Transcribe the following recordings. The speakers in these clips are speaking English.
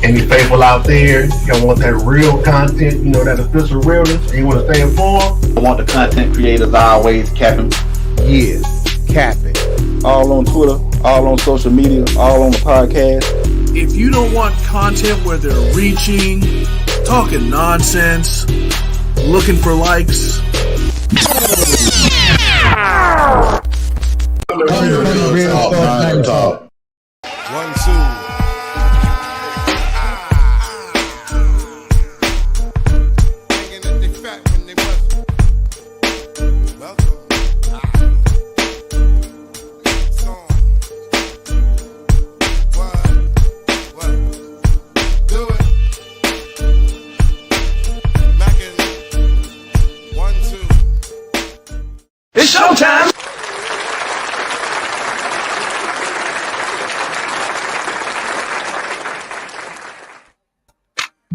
Any people out there, you want that real content, that official realness, and you want to stay informed? I want the content creators always capping. Yeah, capping. All on Twitter, all on social media, all on the podcast. If you don't want content where they're reaching, talking nonsense, looking for likes. Talk. 1, 2. It's showtime!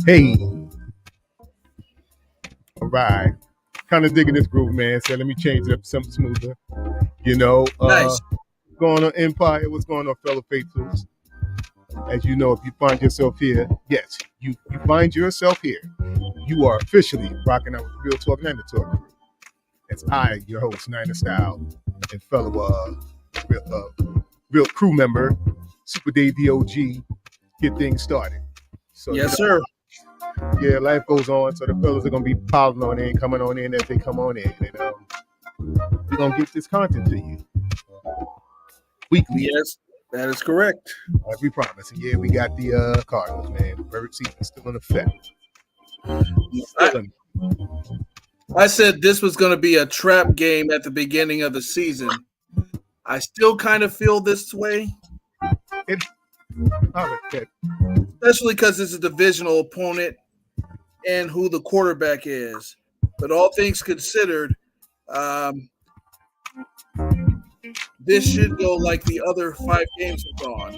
Hey. All right. Kind of digging this groove, man. So let me change it up to something smoother. Nice. What's going on, Empire? What's going on, fellow faithfuls? As you know, if you find yourself here, yes, you find yourself here, you are officially rocking out with the Real Talk and the Talk Crew. It's I, your host, Niner Style, and fellow real crew member, Super Dave DOG, get things started. So, yes, sir. Yeah, life goes on, so the fellas are going to be piling on in, coming on in as they come on in. And we're going to get this content to you weekly. Yes, that is correct. Like we promised. And yeah, we got the Cardinals, man. Bird season is still in effect. I said this was going to be a trap game at the beginning of the season. I still kind of feel this way. Especially because it's a divisional opponent and who the quarterback is. But all things considered, this should go like the other 5 games have gone.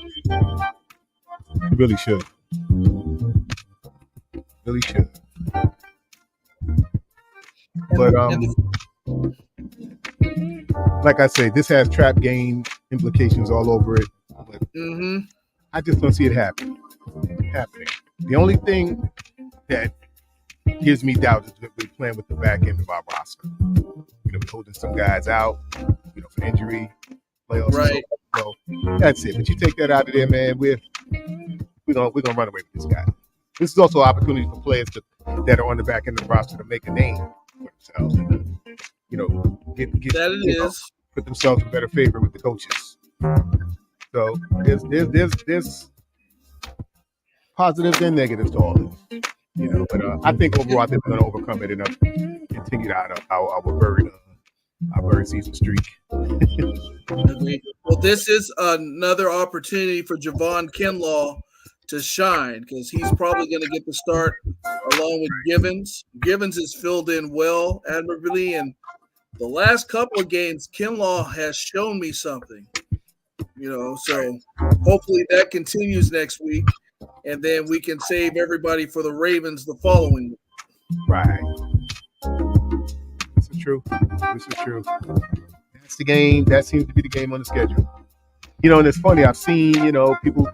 It really should. Really should. But like I say, this has trap game implications all over it. But I just don't see it happening. The only thing that gives me doubt is that we're playing with the back end of our roster. We're holding some guys out, for injury, playoffs. Right. So that's it. But you take that out of there, man. We're gonna run away with this guy. This is also an opportunity for players that are on the back end of the roster to make a name for themselves and put themselves in better favor with the coaches. So there's positives and negatives to all this, But I think overall, I think we're going to overcome it and continue our bird season streak. Well, this is another opportunity for Javon Kinlaw to shine because he's probably going to get the start along with Givens. Givens has filled in well, admirably, and the last couple of games, Kinlaw has shown me something. So hopefully that continues next week, and then we can save everybody for the Ravens the following week. Right. This is true. That's the game. That seems to be the game on the schedule. And it's funny. I've seen, people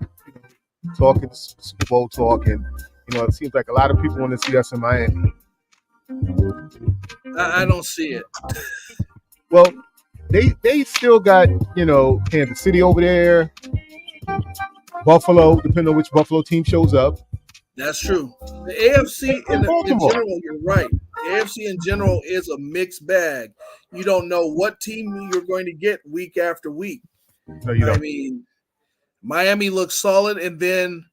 talking Super Bowl talk, and, it seems like a lot of people want to see us in Miami. I don't see it. Well, they still got, Kansas City over there, Buffalo, depending on which Buffalo team shows up. That's true. The AFC in general, you're right. The AFC in general is a mixed bag. You don't know what team you're going to get week after week. No, you don't. I mean, Miami looks solid, and then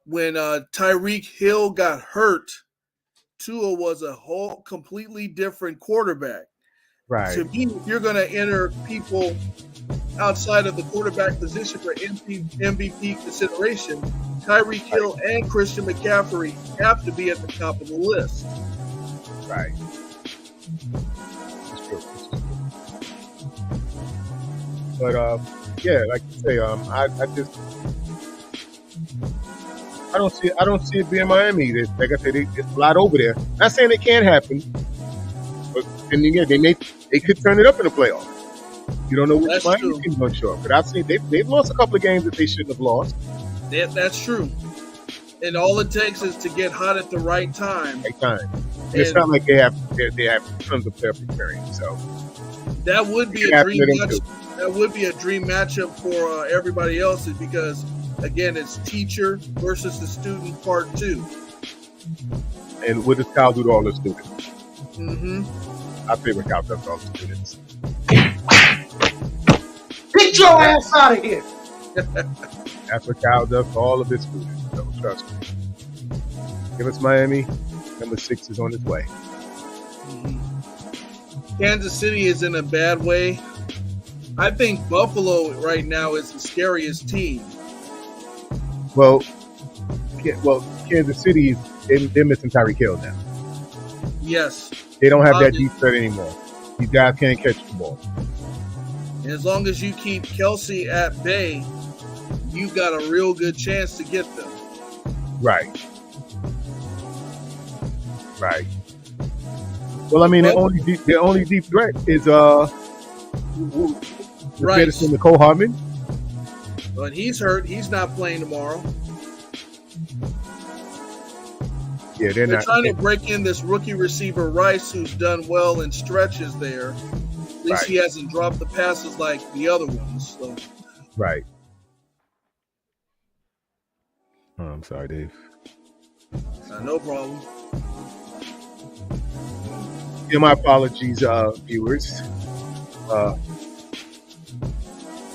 when Tyreek Hill got hurt, Tua was a whole completely different quarterback. Right. To me, if you're going to enter people outside of the quarterback position for MVP consideration, Tyreek Hill and Christian McCaffrey have to be at the top of the list. Right. It's true. But yeah, like you say, I don't see it being Miami. Like I said, it's a lot over there. Not saying it can't happen, but then again, they could turn it up in the playoffs. You don't know which Miami team's going to show up. But I've seen they've lost a couple of games that they shouldn't have lost. That's true. And all it takes is to get hot at the right time. Right time. And it's not like they have tons of playoff experience. So that would be a dream match. That would be a dream matchup for everybody else, because again, it's teacher versus the student part 2. And what does Kyle do to all the students? Mm-hmm. I favorite Kyle does to all the students. Get your ass out of here. That's what Kyle does to all of his students. So trust me. Give us Miami. Number 6 is on its way. Mm-hmm. Kansas City is in a bad way. I think Buffalo right now is the scariest team. Well, Kansas City, they're missing Tyreek Hill now. Yes. They don't have that deep threat anymore. These guys can't catch the ball. And as long as you keep Kelsey at bay, you've got a real good chance to get them. Right. Well, I mean, the only deep threat is Rice. Nicole Hartman. But he's hurt. He's not playing tomorrow. Yeah, they're not trying to break in this rookie receiver Rice, who's done well in stretches there. At least he hasn't dropped the passes like the other ones. So. Right. Oh, I'm sorry, Dave. No problem. Yeah, my apologies, viewers.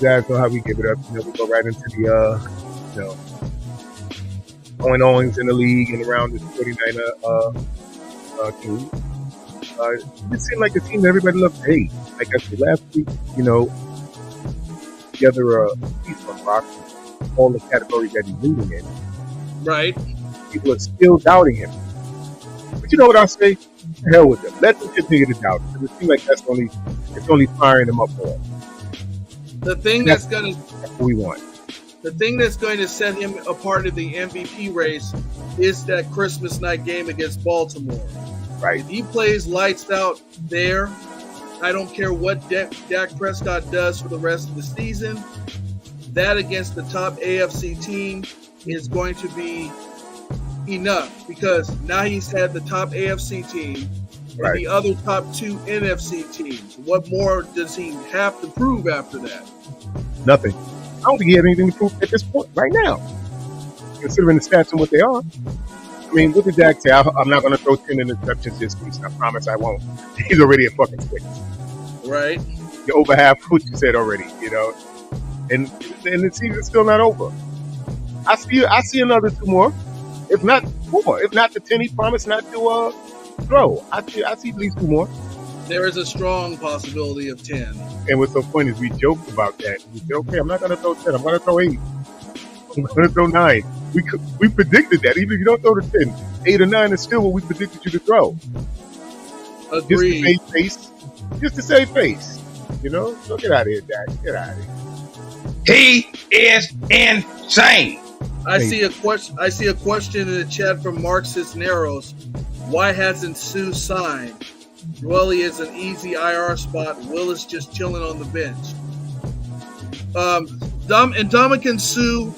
You guys know how we give it up. We go right into the going-ons in the league and around the 49er team. It seemed like a team that everybody loved to hate. Like I said last week, together a piece of rock, all the categories that he's leading in. Right. People are still doubting him. But you know what I say? The hell with them. Let them continue to doubt him. It seems like it's only firing them up more. The thing that's what we want. The thing that's going to set him apart in the MVP race is that Christmas night game against Baltimore. Right. If he plays lights out there, I don't care what Dak Prescott does for the rest of the season. That against the top AFC team is going to be enough, because now he's had the top AFC team and the other top 2 NFC teams. What more does he have to prove after that? Nothing. I don't think he has anything to prove at this point, right now. Considering the stats and what they are. I mean, what did Dak say? I'm not going to throw 10 interceptions this season. I promise I won't. He's already at fucking 6. Right. You're over half what you said already, And the season's still not over. I see another 2 more. If not 4. If not the 10 he promised not to throw. I see at least 2 more. There is a strong possibility of 10. And what's so funny is we joked about that. We said, okay, I'm not going to throw 10. I'm going to throw 8. I'm going to throw 9. We predicted that. Even if you don't throw the 10, 8 or 9 is still what we predicted you to throw. Agreed. Just to save face. So get out of here, Dak. Get out of here. He is insane. I see a question in the chat from Mark Cisneros. Why hasn't Sue signed? Dwelly is an easy IR spot. Willis just chilling on the bench. Ndamukong Suh,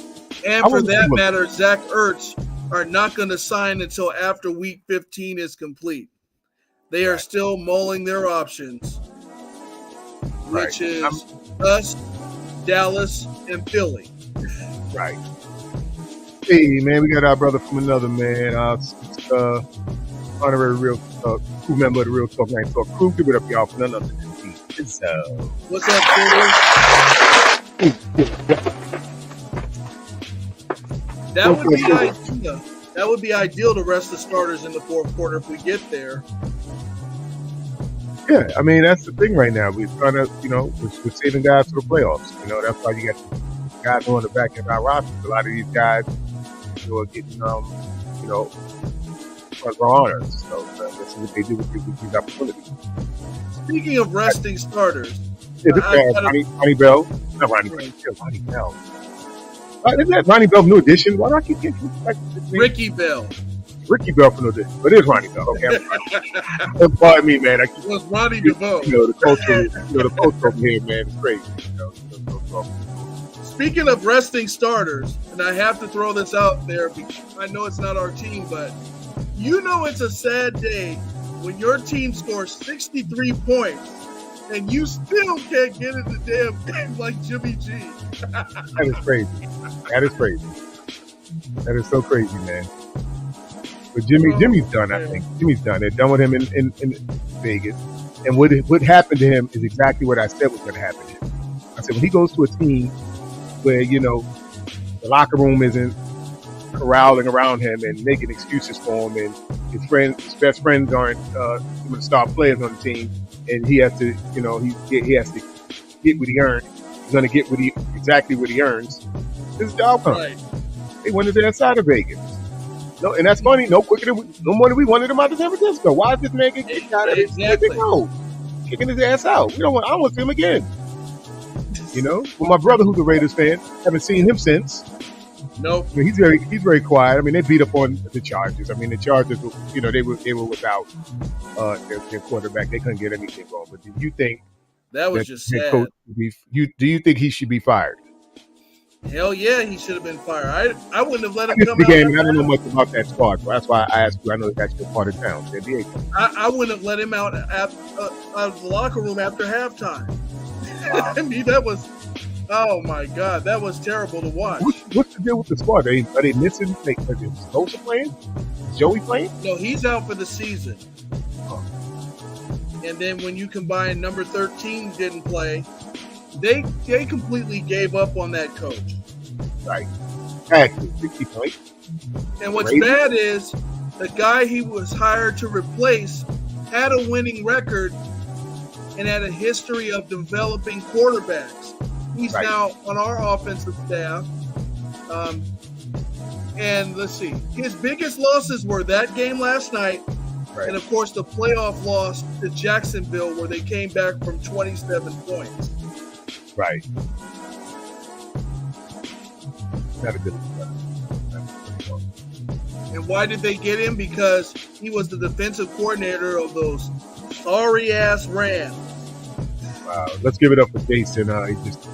and for that matter, Zach Ertz are not going to sign until after Week 15 is complete. They are still mulling their options, which is us, Dallas, and Philly. Right. Hey, man, we got our brother from another, man. Honorary real crew member of the Real Talk 9 Talk crew. Give it up, y'all, for none other than What's up, Philly? That would be ideal. That would be ideal to rest the starters in the fourth quarter if we get there. Yeah, I mean, that's the thing right now. We're trying to, we're saving guys for the playoffs. That's why you got guys on the back of our roster. A lot of these guys are getting, front row honors. So that's what they do with these opportunities. Speaking of resting starters, Ronnie Bell. Not Ronnie Bell. Ronnie Bell. Isn't that Ronnie Bell's new addition? Why do I keep getting Ricky Bell? Ricky Bell for no addition, but it is Ronnie Bell. Okay, pardon me, man. It was Ronnie DeVoe. The culture over here, man, is crazy. Speaking of resting starters, and I have to throw this out there because I know it's not our team, but you know it's a sad day when your team scores 63 points and you still can't get in the damn game like Jimmy G. That is crazy. That is crazy. That is so crazy, man. But Jimmy's done, I think. Jimmy's done. They're done with him in Vegas. And what happened to him is exactly what I said was going to happen to him. I said, when he goes to a team where, you know, the locker room isn't corralling around him and making excuses for him, and his best friends aren't some of the star players on the team, and he has to, you know, he has to get what he earned. He's going to get exactly what he earns. His job comes. Right. They wanted their side of Vegas. No, and that's funny. No more than we wanted him out of San Francisco. Why is this man getting kicked out of it? Exactly. Kicking his ass out. I don't want to see him again. You know, well, my brother, who's a Raiders fan, haven't seen him since. Nope. I mean, he's very quiet. I mean, they beat up on the Chargers. I mean, the Chargers, you know, they were without their quarterback. They couldn't get anything going. But do you think that was just sad? Do you think he should be fired? Hell yeah, he should have been fired. I wouldn't have let him come the out. Game, I don't know much about that squad, so that's why I asked you. I know that's your part of town. I wouldn't have let him out of the locker room after halftime. Wow. I mean, that was, oh my God, that was terrible to watch. What's the deal with the squad? Are they missing? Is Sosa playing? Is Joey playing? No, he's out for the season. Oh. And then when you combine number 13 didn't play, they completely gave up on that coach. Right. Exactly. 60 points. And what's bad is the guy he was hired to replace had a winning record and had a history of developing quarterbacks. He's now on our offensive staff. And let's see, his biggest losses were that game last night, and of course the playoff loss to Jacksonville where they came back from 27 points. Right. Not a good one. And why did they get him? Because he was the defensive coordinator of those sorry-ass Rams. Wow. Let's give it up for Jason. He just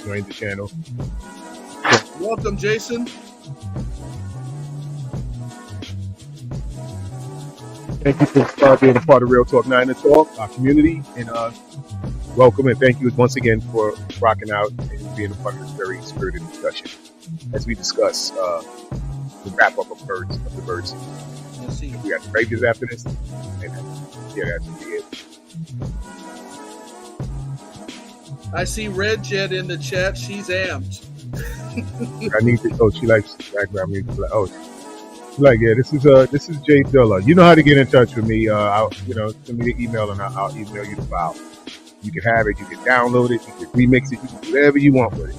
joined the channel. Welcome, Jason. Thank you for being a part of Real Talk 9 and Talk, our community, and welcome and thank you once again for rocking out and being a part of this very spirited discussion as we discuss the wrap up of the birds. We got the Ravens after this, and yeah, that should be it. I see Red Jet in the chat. She's amped. I need to. Oh, she likes background music. Like, yeah, this is Jay Dilla. You know how to get in touch with me. Send me the email and I'll email you the file. You can have it. You can download it. You can remix it. You can do whatever you want with it.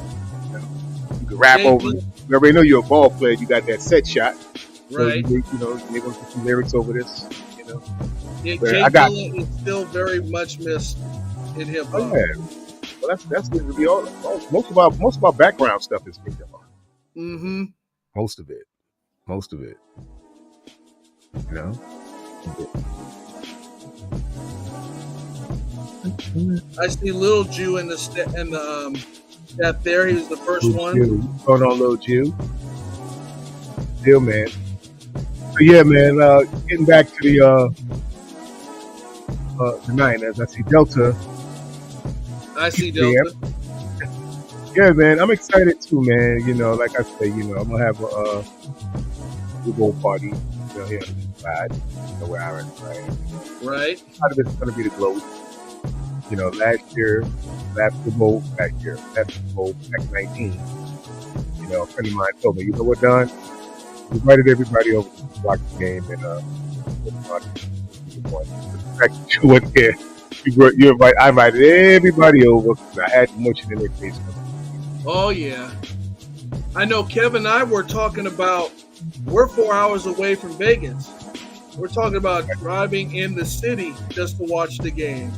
You can rap over it. You already know you're a ball player. You got that set shot. Right. So, you're going to put some lyrics over this. Yeah, Jay Dilla is still very much missed in hip hop. Oh, yeah. Well, that's going to be all. Most of our background stuff is hip hop. Mm-hmm. Most of it. I see Little Jew in the chat there. He was the first one. What's going on, Little Jew? Still, man. So yeah, man. Getting back to the Niners. I see Delta. I see Delta. Yeah, man. I'm excited too, man. Like I say, I'm gonna have a Super Bowl party. Here on the side, where I am. Right. Part of it's gonna be the Globe. Last Super Bowl back 19. A friend of mine told me, you know what, Don? We invited everybody over to watch the game, and the fact that you weren't there, I invited everybody over because I had emotion in their face. Oh yeah, I know. Kevin and I were talking about. We're 4 hours away from Vegas. We're talking about driving in the city just to watch the game.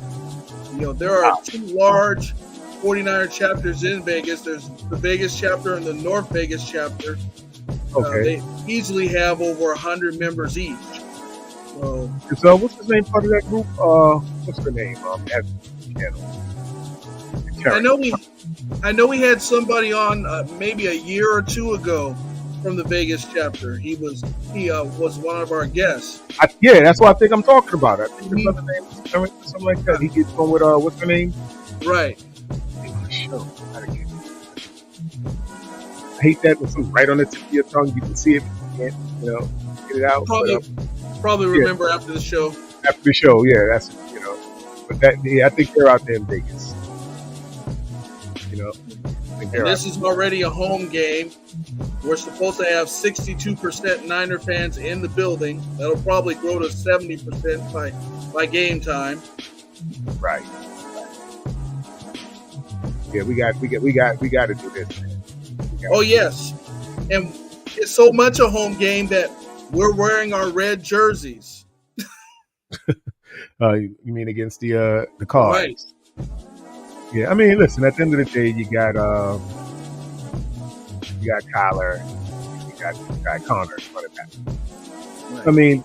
There are two large 49er chapters in Vegas. There's the Vegas chapter and the North Vegas chapter. Okay. They easily have over 100 members each. So what's the name part of that group? What's the name? I know I know we had somebody on maybe a year or two ago from the Vegas chapter. He was one of our guests. That's what I think I'm talking about. I think his other name is something like that. He gets going with what's her name? Right. I hate that when something right on the tip of your tongue. You can see it, but you can't, get it out. Probably remember after the show. After the show, yeah, that's But I think they're out there in Vegas. And this is already a home game. We're supposed to have 62% Niner fans in the building. That'll probably grow to 70% by game time. Right. Yeah, we got to do this, man. Oh yes, and it's so much a home game that we're wearing our red jerseys. You mean against the Cards? Right. Yeah, I mean, listen. At the end of the day, you got Kyler, you got Connor. Right. I mean,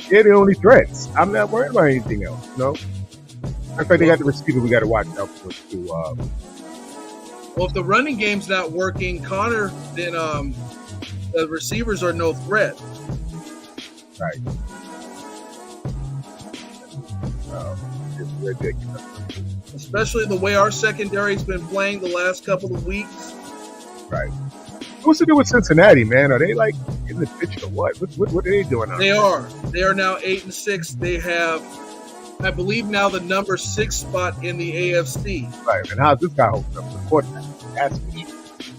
they're the only threats. I'm not worried about anything else. No. In fact, they got the receiver we got to watch out for too. Well, if the running game's not working, Connor, then the receivers are no threat. Right. It's ridiculous. Especially the way our secondary's been playing the last couple of weeks. Right. What's to do with Cincinnati, man? Are they like in the picture or what? What are they doing now? They are. They are now 8-6. They have, I believe, now the number 6 spot in the AFC. Right. And how's this guy holding up the quarterback? That's the issue.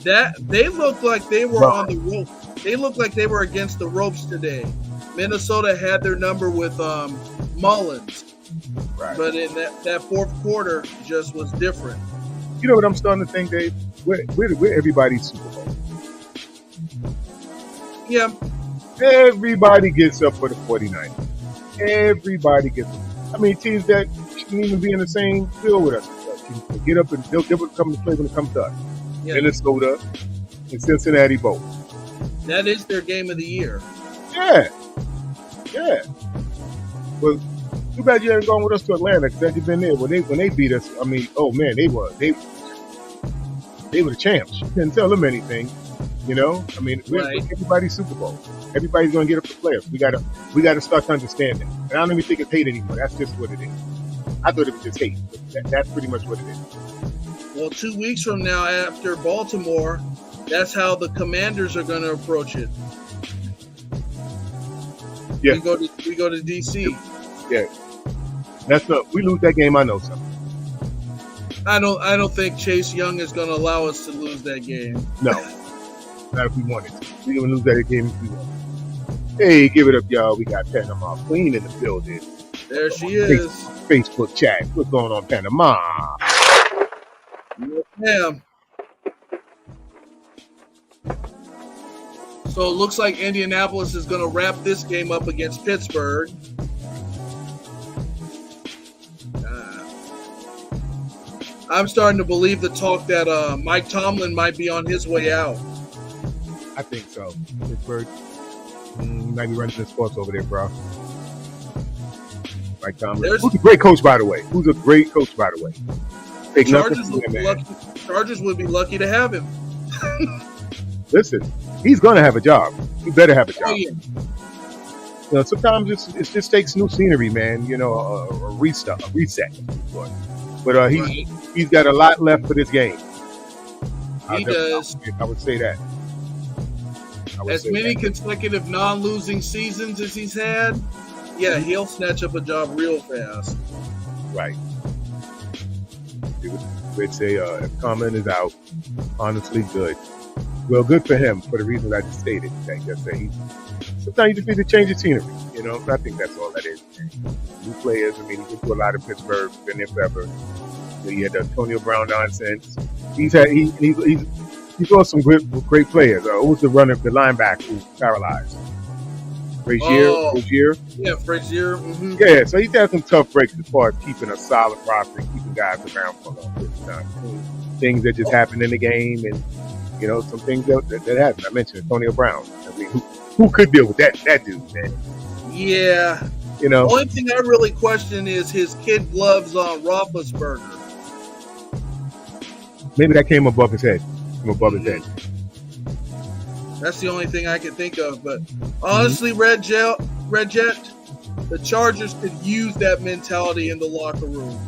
That they looked like they were on the rope. They looked like they were against the ropes today. Minnesota had their number with Mullins. Right. But in that fourth quarter just was different. You know what I'm starting to think, Dave? We're everybody's Super Bowl. Yeah. Everybody gets up for the 49ers. Everybody gets up. I mean, teams that shouldn't even be in the same field with us. They get up and they'll come to play when it comes to us. Yeah. Minnesota and Cincinnati both. That is their game of the year. Yeah. Yeah. Well, too bad you haven't gone with us to Atlanta because you've been there when they beat us. I mean, oh man, they were the champs. You couldn't tell them anything, I mean, right. Everybody's Super Bowl. Everybody's going to get up for playoffs. We got to start to understand that. And I don't even think it's hate anymore. That's just what it is. I thought it was just hate. But that's pretty much what it is. Well, 2 weeks from now, after Baltimore, that's how the Commanders are going to approach it. Yeah. We go to DC. Yeah. We lose that game, I know something. I don't think Chase Young is going to allow us to lose that game. No. Not if we wanted to. We're going to lose that game if we want. Hey, give it up, y'all. We got Panama Queen in the building. There she is. Facebook chat. What's going on, Panama? Yes, ma'am. So it looks like Indianapolis is going to wrap this game up against Pittsburgh. I'm starting to believe the talk that Mike Tomlin might be on his way out. I think so. Pittsburgh might be running the sports over there, bro. Mike Tomlin. Who's a great coach, by the way. Chargers would be lucky to have him. Listen, he's going to have a job. He better have a job. Oh, yeah. Sometimes it just takes new scenery, man. A reset. But he's got a lot left for this game. He does. I would say that. As many consecutive non-losing seasons as he's had, yeah, he'll snatch up a job real fast. Right. They'd say if Common is out, honestly, good. Well, good for him for the reasons I just stated. Sometimes you just need to change the scenery. I think that's all that is. New players. I mean, he went through a lot in Pittsburgh, been there forever. He had the Antonio Brown nonsense. He's lost some great players. Who was the linebacker who was paralyzed? Frazier? Yeah, Frazier. Mm-hmm. Yeah, so he's had some tough breaks as far as keeping a solid roster and keeping guys around for a long period of time. Things that just happened in the game and, some things that happened. I mentioned Antonio Brown. I mean, who could deal with that dude, man? Yeah. The only thing I really question is his kid gloves on Roethlisberger. maybe that came above his head. From above his head. That's the only thing I can think of. But honestly, Red Jet, the Chargers could use that mentality in the locker room.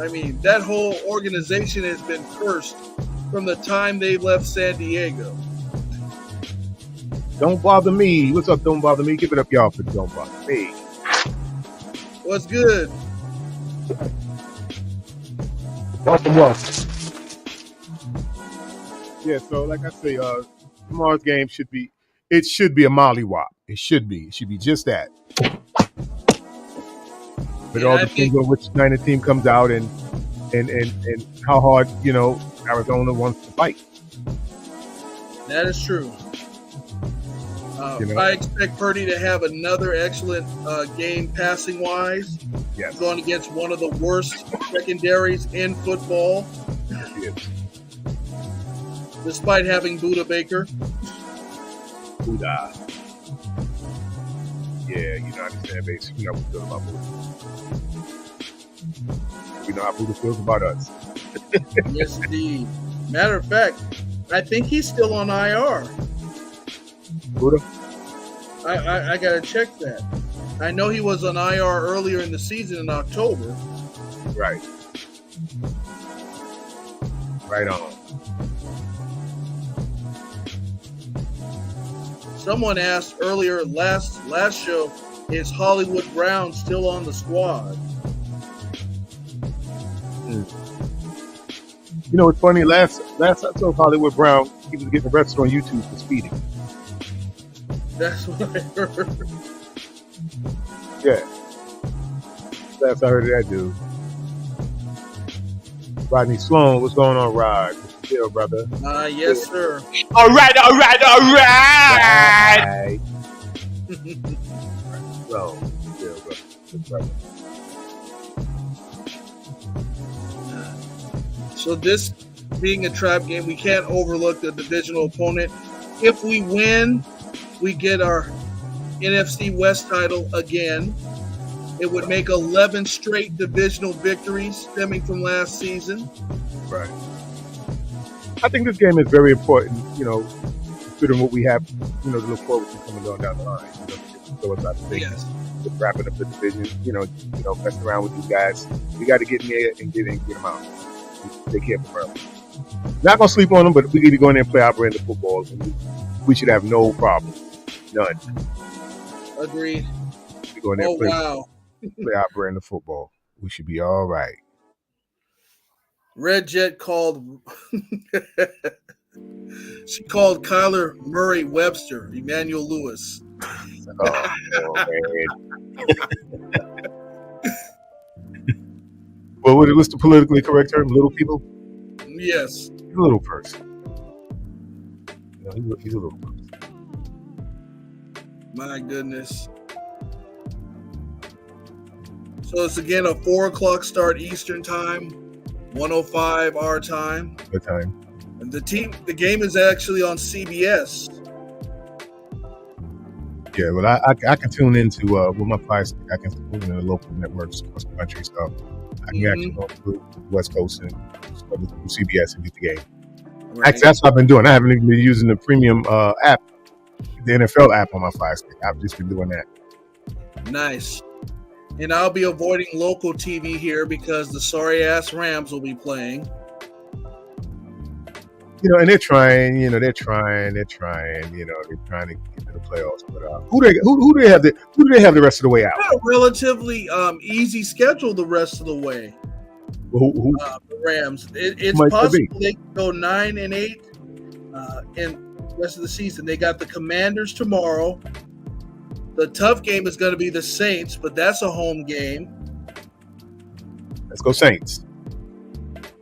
I mean, that whole organization has been cursed from the time they left San Diego. Don't bother me. What's up, Don't Bother Me? Give it up, y'all, for Don't Bother Me. What's good? Welcome. Yeah, so like I say, tomorrow's game should be a mollywop. It should be just that. But it all depends on which kind of team comes out and how hard, Arizona wants to fight. That is true. I expect Purdy to have another excellent game passing wise. Yes. Going against one of the worst secondaries in football. Yes. Despite having Buda Baker. Buda. Yeah, I understand, base. You know how we feel about Buda. We know how Buda feels about us. Yes, indeed. Matter of fact, I think he's still on IR. Buda? I gotta check that. I know he was on IR earlier in the season in October. Right. Right on. Someone asked earlier last show, is Hollywood Brown still on the squad? It's funny. Last I saw Hollywood Brown, he was getting arrested on YouTube for speeding. That's what I heard. Yeah. Last I heard of that dude. Rodney Sloan, what's going on, Rod? What's the deal, brother? Yes, sir. All right. Right. So, yeah, brother. So this being a trap game, we can't overlook the divisional opponent. If we win, we get our NFC West title again. It would make 11 straight divisional victories stemming from last season. Right. I think this game is very important, considering what we have, to look forward to coming down the line. So it's not Yes. Just wrapping up the division, messing around with these guys. We got to get in there and get them out. Take care of them early. Not going to sleep on them, but we need to go in there and play our brand of football. And we should have no problem. None. Agreed. We go in there and Wow. play our brand of football. We should be all right. Red Jet called she called Kyler Murray Webster, Emmanuel Lewis. Oh, man. Well, what's the politically correct term? Little people? Yes. He's a little person. He's a little person. My goodness. So it's again a 4:00 start Eastern time, 1:05 our time. Good time. And the game is actually on CBS. Yeah, well, I can tune into with my Fire Stick. I can tune into the local networks across the country stuff. I can actually go to the West Coast and go to CBS and get the game. Right. Actually, that's what I've been doing. I haven't even been using the premium app, the NFL app on my Fire Stick. I've just been doing that. Nice. And I'll be avoiding local TV here because the sorry-ass Rams will be playing. And they're trying. They're trying to get to the playoffs. But who do they have the rest of the way out? A relatively easy schedule the rest of the way. Who? The Rams. It's Might possible they can go 9-8 in the rest of the season. They got the Commanders tomorrow. The tough game is going to be the Saints, but that's a home game. Let's go Saints.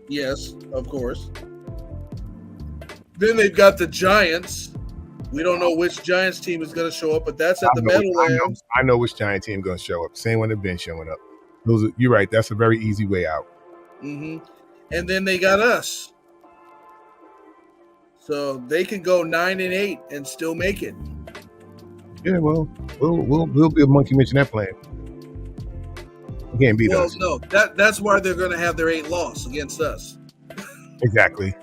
Yes, of course. Then they've got the Giants. We don't know which Giants team is going to show up, but that's at the Meadowlands. I know which Giant team is going to show up. Same one that's been showing up. You're right. That's a very easy way out. Mm-hmm. And then they got us. So they can go 9-8 and still make it. Yeah, well, we'll be a monkey mention that plan. We can't beat us. No, that's why they're going to have their 8 loss against us. Exactly.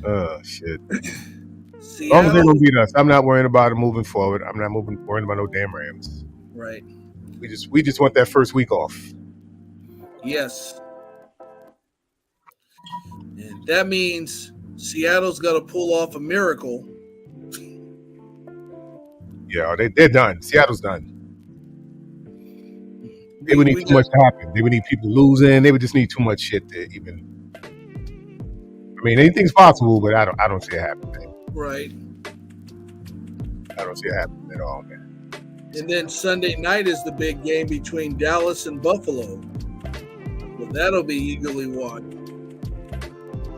Oh shit. As long as they Seattle, don't beat us, I'm not worrying about it moving forward. I'm not worrying about no damn Rams. right? We just want that first week off. Yes. And that means Seattle's got to pull off a miracle. Yeah, they're done. Seattle's done. They would need too much to happen. They would need people losing. They would just need too much shit to even. I mean, anything's possible, but I don't see it happening. Right. I don't see it happening at all, man. And then Sunday night is the big game between Dallas and Buffalo. Well, that'll be eagerly watched.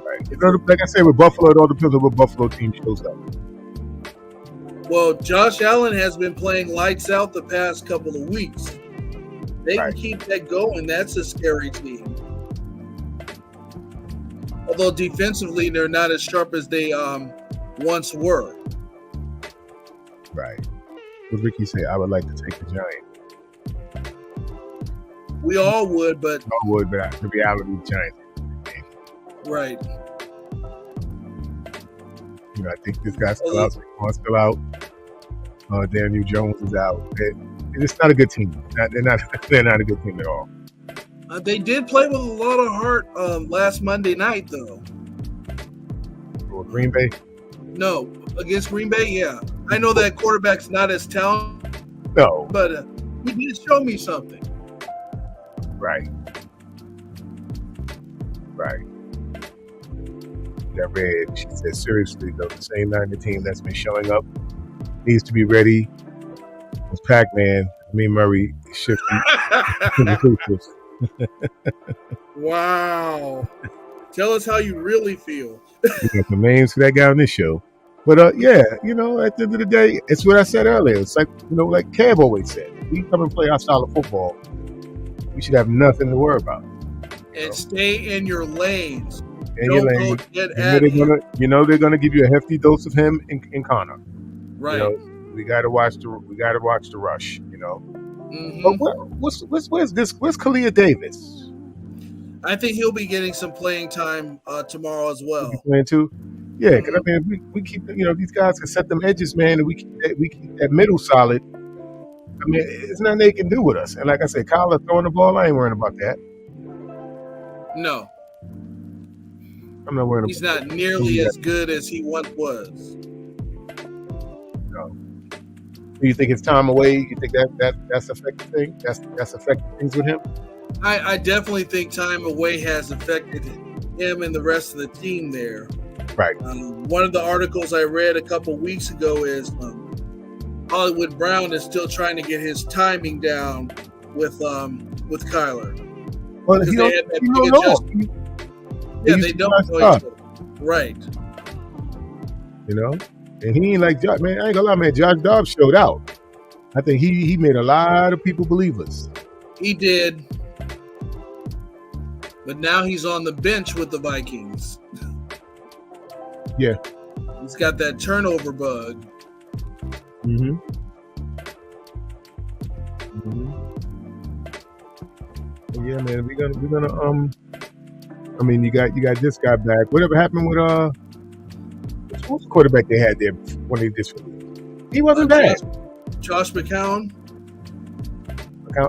Right. You know, like I said, with Buffalo, it all depends on what Buffalo team shows up. Well, Josh Allen has been playing lights out the past couple of weeks. They can keep that going. That's a scary team. Although defensively, they're not as sharp as they once were. Right. What Ricky say? I would like to take the Giants. We all would, but the reality, the Giants. Right. You know, I think this guy's still out. Saquon's still out. Daniel Jones is out. It's not a good team. They're not a good team at all. They did play with a lot of heart last Monday night, though. For Green Bay? No, against Green Bay, yeah. I know that quarterback's not as talented. No. But he did show me something. Right. Right. That read, she said, seriously, though, the same 90 team that's been showing up needs to be ready. It's Pac-Man. Murray shifting. Wow. Tell us how you really feel. We got some names for that guy on this show. But yeah, you know, at the end of the day, it's what I said earlier. It's like, you know, like Kev always said, if we come and play our style of football, we should have nothing to worry about. And stay in your lanes. In your lane. You know they're gonna give you a hefty dose of him in Connor. Right. You know, we gotta watch the rush, you know. Mm-hmm. But where's Kalia Davis? I think he'll be getting some playing time tomorrow as well. Playing too? Yeah, because I mean, we keep, you know, these guys can set them edges, man, and we keep that middle solid. I mean, it's nothing they can do with us. And like I said, Kyler throwing the ball, I ain't worrying about that. No. I'm not worrying about that. He's not nearly as good as he once was. No. Do you think it's time away? You think that's affected things? That's affected things with him? I definitely think time away has affected him and the rest of the team there. Right. One of the articles I read a couple weeks ago is Hollywood Brown is still trying to get his timing down with Kyler. Well, he don't know. Yeah, they don't know each other. Right. You know? And he ain't like Josh, man. I ain't gonna lie, man. Josh Dobbs showed out. I think he made a lot of people believers. He did. But now he's on the bench with the Vikings. Yeah. He's got that turnover bug. Mm-hmm. Yeah, man. We're gonna I mean, you got this guy back. Whatever happened with what's the quarterback they had there when they just he wasn't bad. Josh McCown?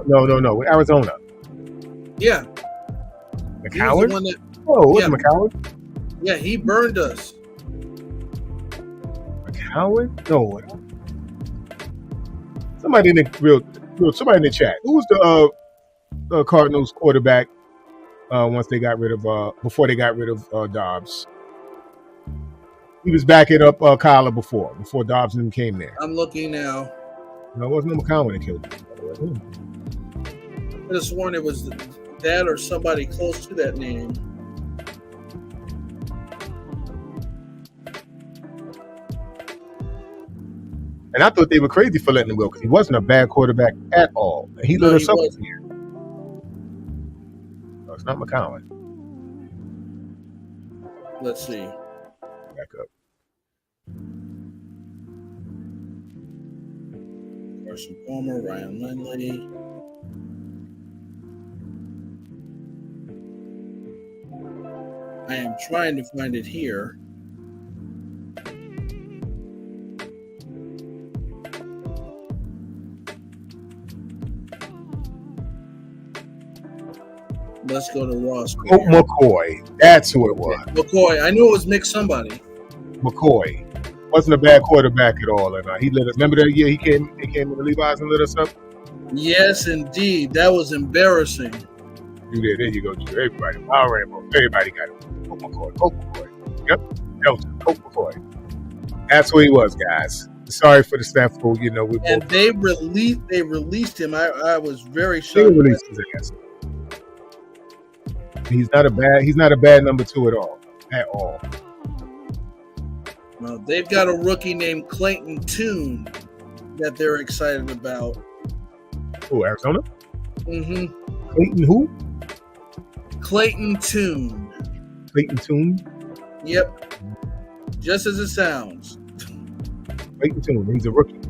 No, with Arizona. Yeah. McCown? McCown? Yeah, he burned us. McCown? No. Somebody in the chat. Who was the Cardinals quarterback once they got rid of before they got rid of Dobbs? He was backing up Kyler before Dobbs even came there. I'm looking now. No, it wasn't McCown that killed him. I could have sworn it was that or somebody close to that name. And I thought they were crazy for letting him go because he wasn't a bad quarterback at all. And he lit us up here. No, it's not McCown. Let's see. Back up. Carson Palmer, Ryan Lindley. I am trying to find it here. Let's go to Ross. Oh, McCoy. That's who it was. McCoy. I knew it was Mick somebody. McCoy. Wasn't a bad quarterback at all. And he lit us. Remember that year he came to the Levi's and lit us up? Yes, indeed. That was embarrassing. You did. There you go, Drew. Everybody. Power Rainbow. Everybody got it. Colt McCoy. Colt McCoy. Yep. Delta. Colt McCoy. That's who he was, guys. Sorry for the staff fool. You know, they released him. I was very they shocked. released his ass. He's not a bad number 2 at all. At all. Well, they've got a rookie named Clayton Tune that they're excited about. Who, Arizona? Mm-hmm. Clayton who? Clayton Tune. Clayton Tune? Yep. Just as it sounds. Clayton Tune. He's a rookie.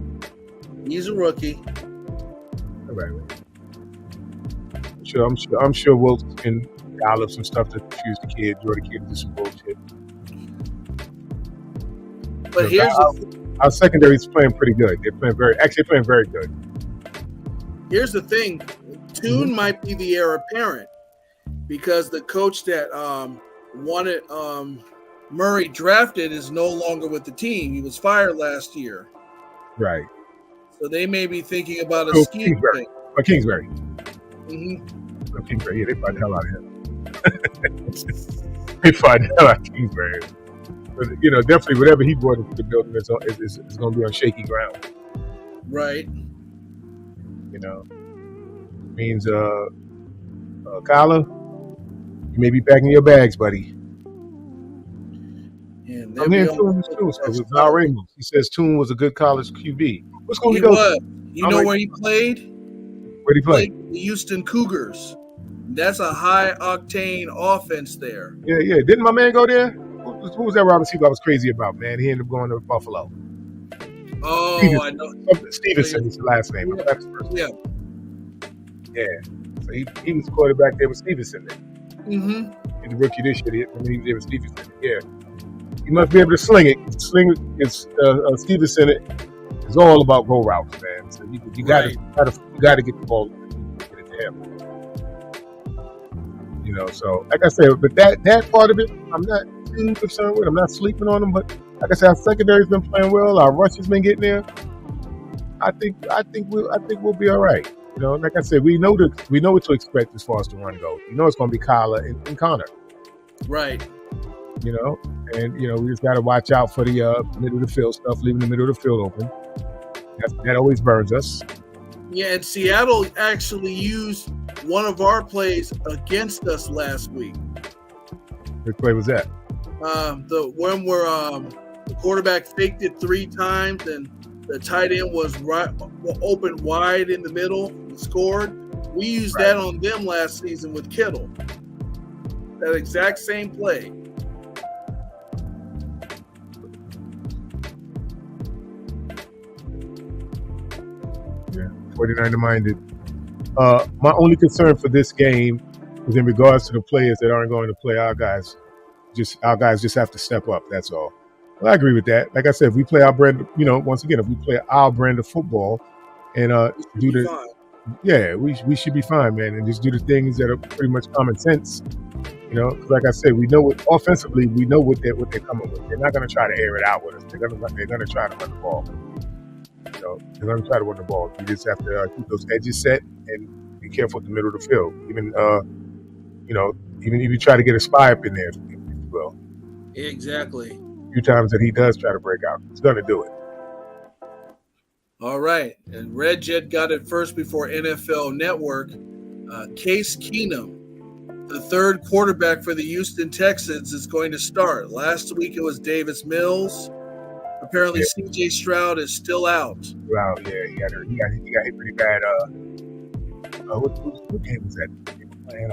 He's a rookie. All right. I'm sure Wilkes can dial up some stuff to confuse the kid, draw the kid into some bullshit. But here's our secondary is playing pretty good. They're playing very good. Here's the thing. Tune might be the heir apparent because the coach that wanted Murray drafted is no longer with the team. He was fired last year. Right. So they may be thinking about a scheme thing. Kingsbury. Mm-hmm. Kingsbury, yeah, they fired the hell out of him. They fired the hell out of Kingsbury. But, you know, definitely whatever he brought into the building is going to be on shaky ground. Right. You know, means Kyler, you may be packing your bags, buddy. And I'm hearing Tune too. So with Val Ramos, he says Tune was a good college QB. What's going to He go? was. You know where he played? Where'd he play? The Houston Cougars. That's a high octane offense there. Yeah. Didn't my man go there? Who was that wide receiver I was crazy about, man? He ended up going to Buffalo. Oh, Stevenson. I know. Stevenson is the last name. Yeah. That's the first Yeah. Yeah. So he was quarterback there with Stevenson then. Mm-hmm. He's the rookie this year. I mean, he was there with Stevenson. Yeah. You must be able to sling it. Stevenson is all about go routes, man. So you got to get the ball and get it to him. You know, so like I said, but that part of it, I'm not too concerned with. I'm not sleeping on them, but like I said, our secondary's been playing well. Our rush has been getting there. I think we'll be all right. You know, like I said, we know what to expect as far as the run goes. You know, it's going to be Kyler and Connor. Right. You know, and you know we just got to watch out for the middle of the field stuff, leaving the middle of the field open. That always burns us. Yeah, and Seattle actually used one of our plays against us last week. Which play was that? The one where the quarterback faked it 3 times and the tight end was open wide in the middle and scored. We used that on them last season with Kittle. That exact same play. Yeah, 49er minded. My only concern for this game is in regards to the players that aren't going to play. Our guys just have to step up. That's all. Well, I agree with that. Like I said, if we play our brand, you know, once again, if we play our brand of football and we should be fine, man, and just do the things that are pretty much common sense. You know, because like I said, we know offensively, we know what they're coming with. They're not going to try to air it out with us. They're going to try to run the ball. You know, they're going to try to run the ball. You just have to keep those edges set and be careful at the middle of the field. Even if you try to get a spy up in there, if you will. Exactly. A few times that he does try to break out, he's going to do it. All right, and Red Jet got it first before NFL Network. Case Keenum, the third quarterback for the Houston Texans, is going to start. Last week it was Davis Mills. Apparently, C.J. Stroud is still out. Wow, yeah, he got hit pretty bad. What game was that? They were playing.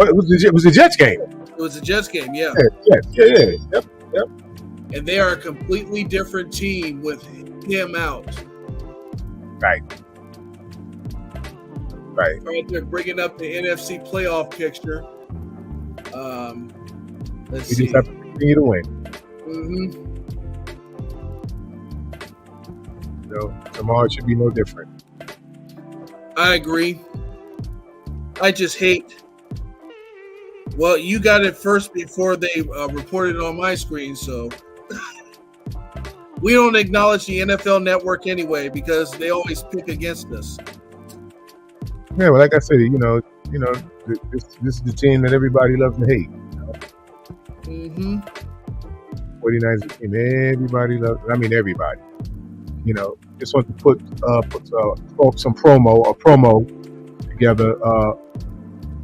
It was the Jets game. It was a Jets game, yeah. Yeah. Yep. And they are a completely different team with him out. Right. Right, they're bringing up the NFC playoff picture. Let's We see. just have to continue to win. Mhm. So tomorrow should be no different. I agree. I just hate. Well, you got it first before they reported it on my screen, so we don't acknowledge the NFL Network anyway because they always pick against us. Yeah, well, like I said, this is the team that everybody loves to hate. Mm-hmm. 49ers is the team everybody loves. I mean, everybody. Just want to put some promo together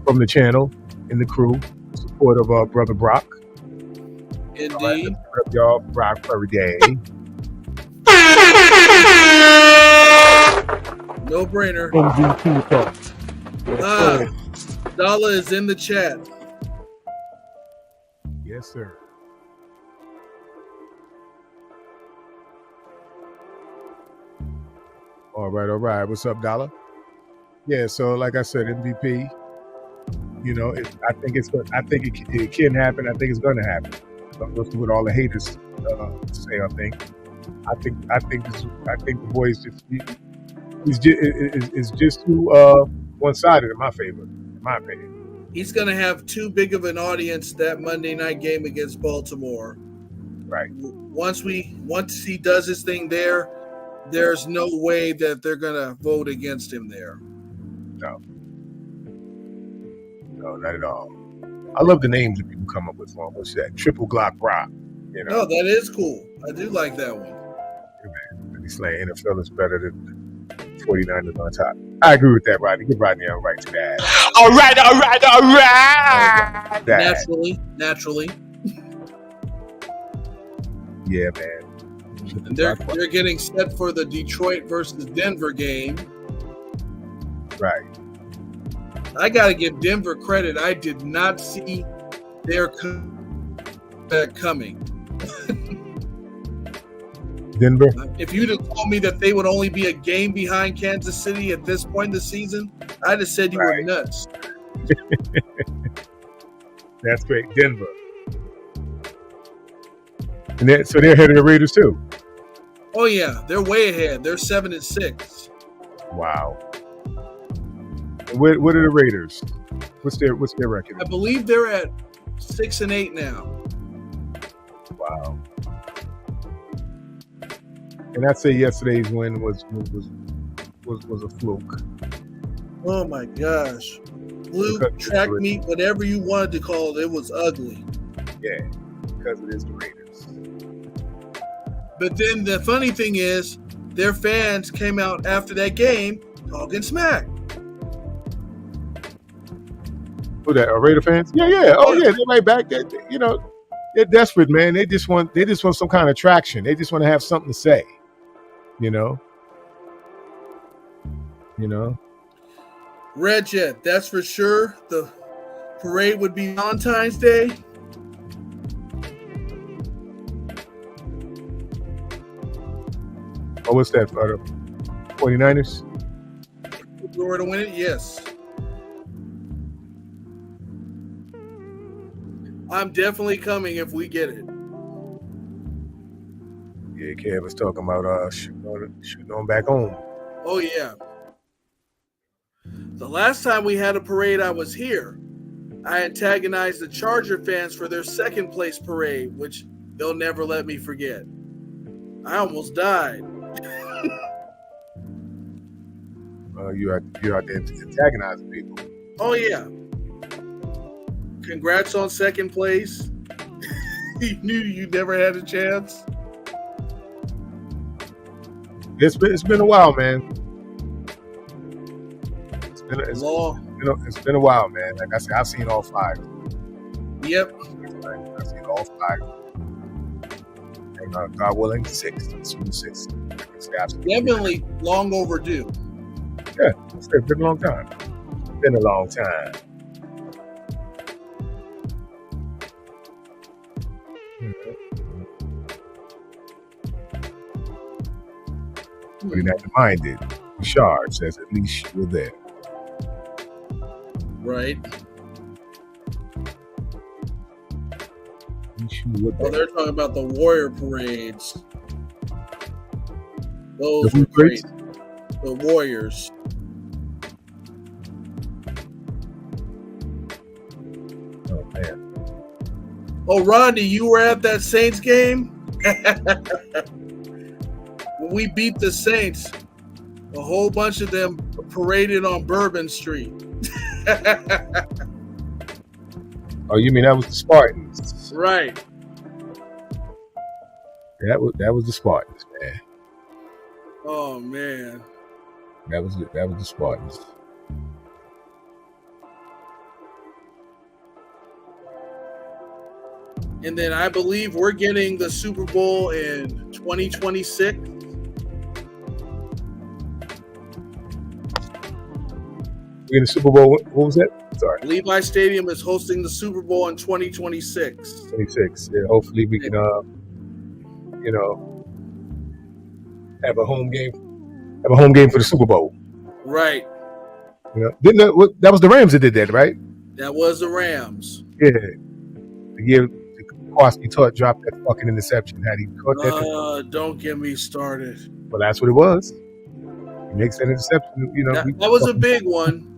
from the channel and the crew, in support of brother Brock. Indeed. All right, let's put up y'all Brock every day. No brainer. MVP thoughts. Dala is in the chat. Yes, sir. All right. What's up, Dollar? Yeah. So, like I said, MVP. I think it can happen. I think it's going to happen. Let's do what all the haters say. I think the boy is just too one-sided in my favor, in my opinion. He's going to have too big of an audience that Monday night game against Baltimore. Right. Once he does his thing there, there's no way that they're going to vote against him there. No, not at all. I love the names that people come up with for him. What's that? Triple Glock Brock. No, that is cool. I do like that one. He's saying NFL is better than 49ers on top. I agree with that, Rodney. Give Rodney a right to that. All right. Naturally. Yeah, man. And they're getting set for the Detroit versus Denver game. Right. I got to give Denver credit. I did not see their coming. Denver? If you'd have told me that they would only be a game behind Kansas City at this point in the season, I'd have said you were nuts. That's great. Denver. And so they're ahead of the Raiders too. Oh yeah, they're way ahead. They're 7-6. Wow. And what are the Raiders? What's their record? I believe they're at 6-8 now. Wow. And I'd say yesterday's win was a fluke. Oh my gosh. Fluke, track meet, whatever you wanted to call it, it was ugly. Yeah, because it is the Raiders. But then the funny thing is, their fans came out after that game talking smack. Who that? Are Raider fans? Yeah. Oh yeah, they're right back. They're desperate, man. They just want some kind of traction. They just want to have something to say. Red Jet, that's for sure. The parade would be Valentine's Day. Oh, what's that? 49ers? If we were to win it, yes. I'm definitely coming if we get it. Yeah, Kev was talking about shooting on back home. Oh, yeah. The last time we had a parade, I was here. I antagonized the Charger fans for their second place parade, which they'll never let me forget. I almost died. You're out there antagonizing people. Oh, yeah. Congrats on second place. You knew you never had a chance. It's been a while, man. It's been a while, man. Like I said, I've seen all 5. Yep. I've seen all 5. And God willing, 6. Definitely long overdue. Yeah, it's been a long time. Been a long time. But he not minded. Bouchard says at least you were there. Right. What Oh, they're talking about the Warrior parades. Those The who were great. parades? The Warriors. Oh man. Oh, Rodney, you were at that Saints game? When we beat the Saints, a whole bunch of them paraded on Bourbon Street. Oh, you mean that was the Spartans? Right. That was the Spartans, man. Oh, man. That was the Spartans. And then I believe we're getting the Super Bowl in 2026. We're in the Super Bowl. What was that? Sorry. Levi Stadium is hosting the Super Bowl in 2026. 26. Yeah, hopefully we can, have a home game. Have a home game for the Super Bowl. Right. You know, that was the Rams that did that, right? That was the Rams. Yeah. The year Kowalski dropped that fucking interception. Had he caught that? Don't get me started. Well, that's what it was. He makes that interception. You know, That was a big one.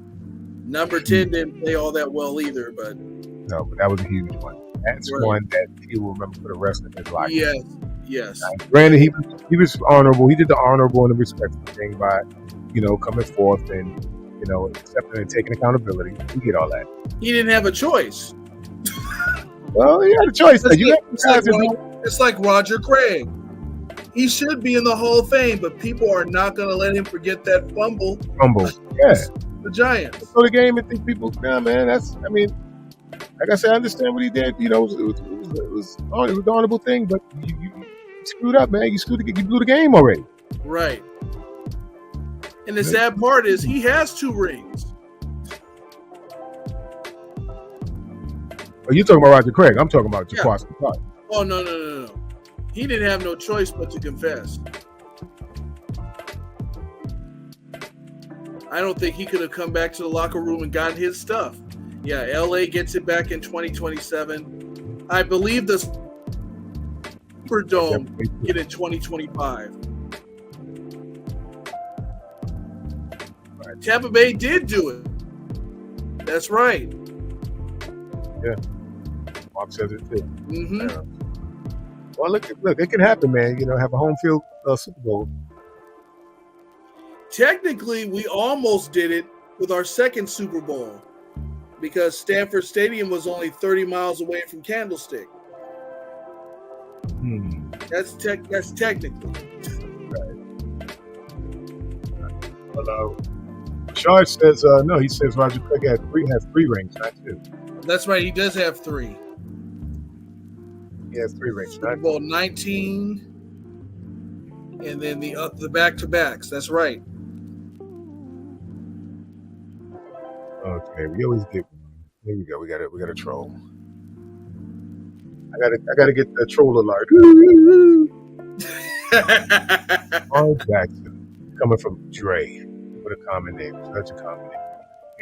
Number 10 didn't play all that well either, but no, but that was a huge one. That's right. one that he will remember for the rest of his life. Yes. Granted, he was honorable. He did the honorable and the respectful thing by, coming forth and, accepting and taking accountability. We get all that. He didn't have a choice. Well, he had a choice. It's like Roger Craig. He should be in the Hall of Fame, but people are not going to let him forget that fumble. Yeah. The Giants. So the game and think people, man, like I said, I understand what he did. It was an honorable thing, but you screwed up, man. You blew the game already. Right. And the sad part is he has 2 rings. Oh, you're talking about Roger Craig. I'm talking about Jaquaski Clark. Oh, no. He didn't have no choice but to confess. I don't think he could have come back to the locker room and gotten his stuff. Yeah, LA gets it back in 2027. I believe the Superdome get in 2025. Right. Tampa Bay did do it. That's right. Yeah. Mark says it too. Mm-hmm. Well, look, it can happen, man. Have a home field Super Bowl. Technically, we almost did it with our second Super Bowl because Stanford Stadium was only 30 miles away from Candlestick. That's technically. Right. Well, Charge says no. He says Roger Craig has 3 rings, not 2. That's right. He does have 3. He has 3 rings. Super Bowl 19, and then the back-to-backs. That's right. Okay, we always get. Here we go. We got a troll. I gotta get the troll alert. All Jackson coming from Dre with a common name, such a common name,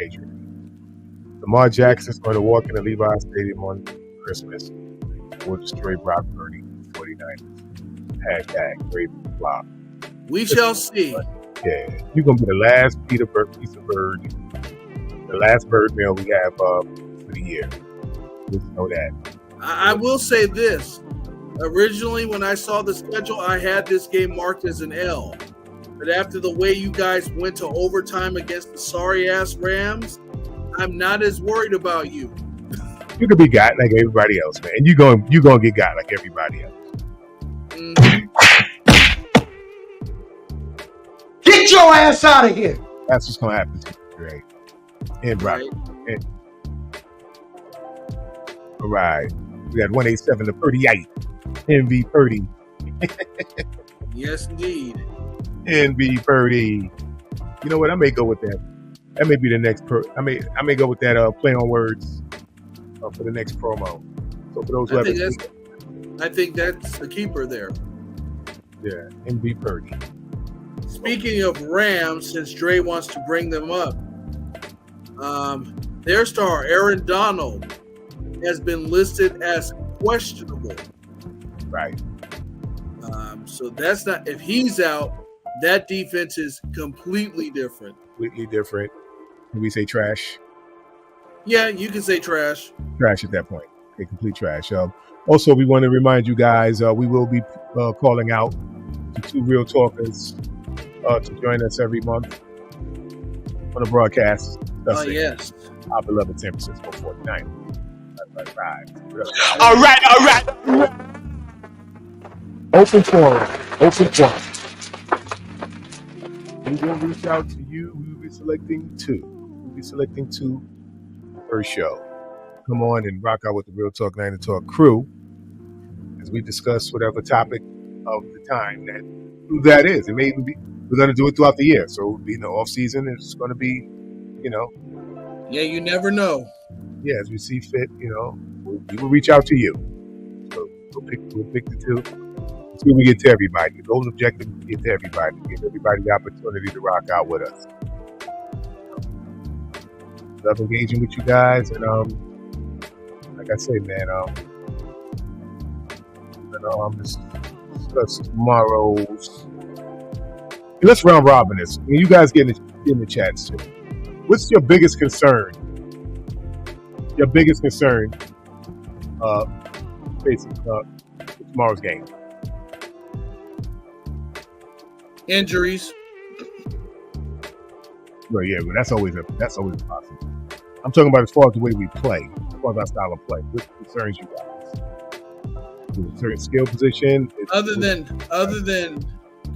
Adrian. Lamar Jackson's going to walk into Levi Stadium on Christmas. Will destroy Brock Purdy, 49ers. # Brave Flop. We shall see. Yeah, you're gonna be the last piece of bird, the last bird meal we have for the year. Just know that. I will say this. Originally, when I saw the schedule, I had this game marked as an L. But after the way you guys went to overtime against the sorry-ass Rams, I'm not as worried about you. You could be got like everybody else, man. You gonna get got like everybody else. Mm-hmm. Get your ass out of here. That's what's gonna happen to you, right? And Brock. Right. All right. We got 187 to 38. MV Purdy. Yes, indeed. NB Purdy. You know what? I may go with that. That may be the next. I may go with that. Play on words for the next promo. So for those who I think that's the keeper there. Yeah, NB Purdy. Speaking of Rams, since Dre wants to bring them up, their star Aaron Donald has been listed as questionable. Right. So that's not, if he's out, that defense is completely different. Completely different. Can we say trash? Yeah, you can say trash. Trash at that point. Okay, complete trash. Also, we want to remind you guys, we will be calling out to two real talkers to join us every month on the broadcast. Oh, yes. Our beloved San Francisco 49. All right. Open forum. We will reach out to you. We will be selecting two. We'll be selecting two per show. Come on and rock out with the Real Talk 9 to Talk crew as we discuss whatever topic of the time that is. It may even be, we're going to do it throughout the year. So it'll be in the off season. It's going to be, Yeah, you never know. Yeah, as we see fit, we will reach out to you. So we'll pick the two. Until we get to everybody. The goal objective is to get to everybody. Give everybody the opportunity to rock out with us. Love engaging with you guys, and like I say, man, I'm just discuss tomorrow's. Let's round robin this. You guys get in the chats too. What's your biggest concern? Your biggest concern, facing tomorrow's game. Injuries. Well, yeah, but that's always possible. I'm talking about as far as the way we play, as far as our style of play. What concerns you guys? Is it a certain skill position? Other than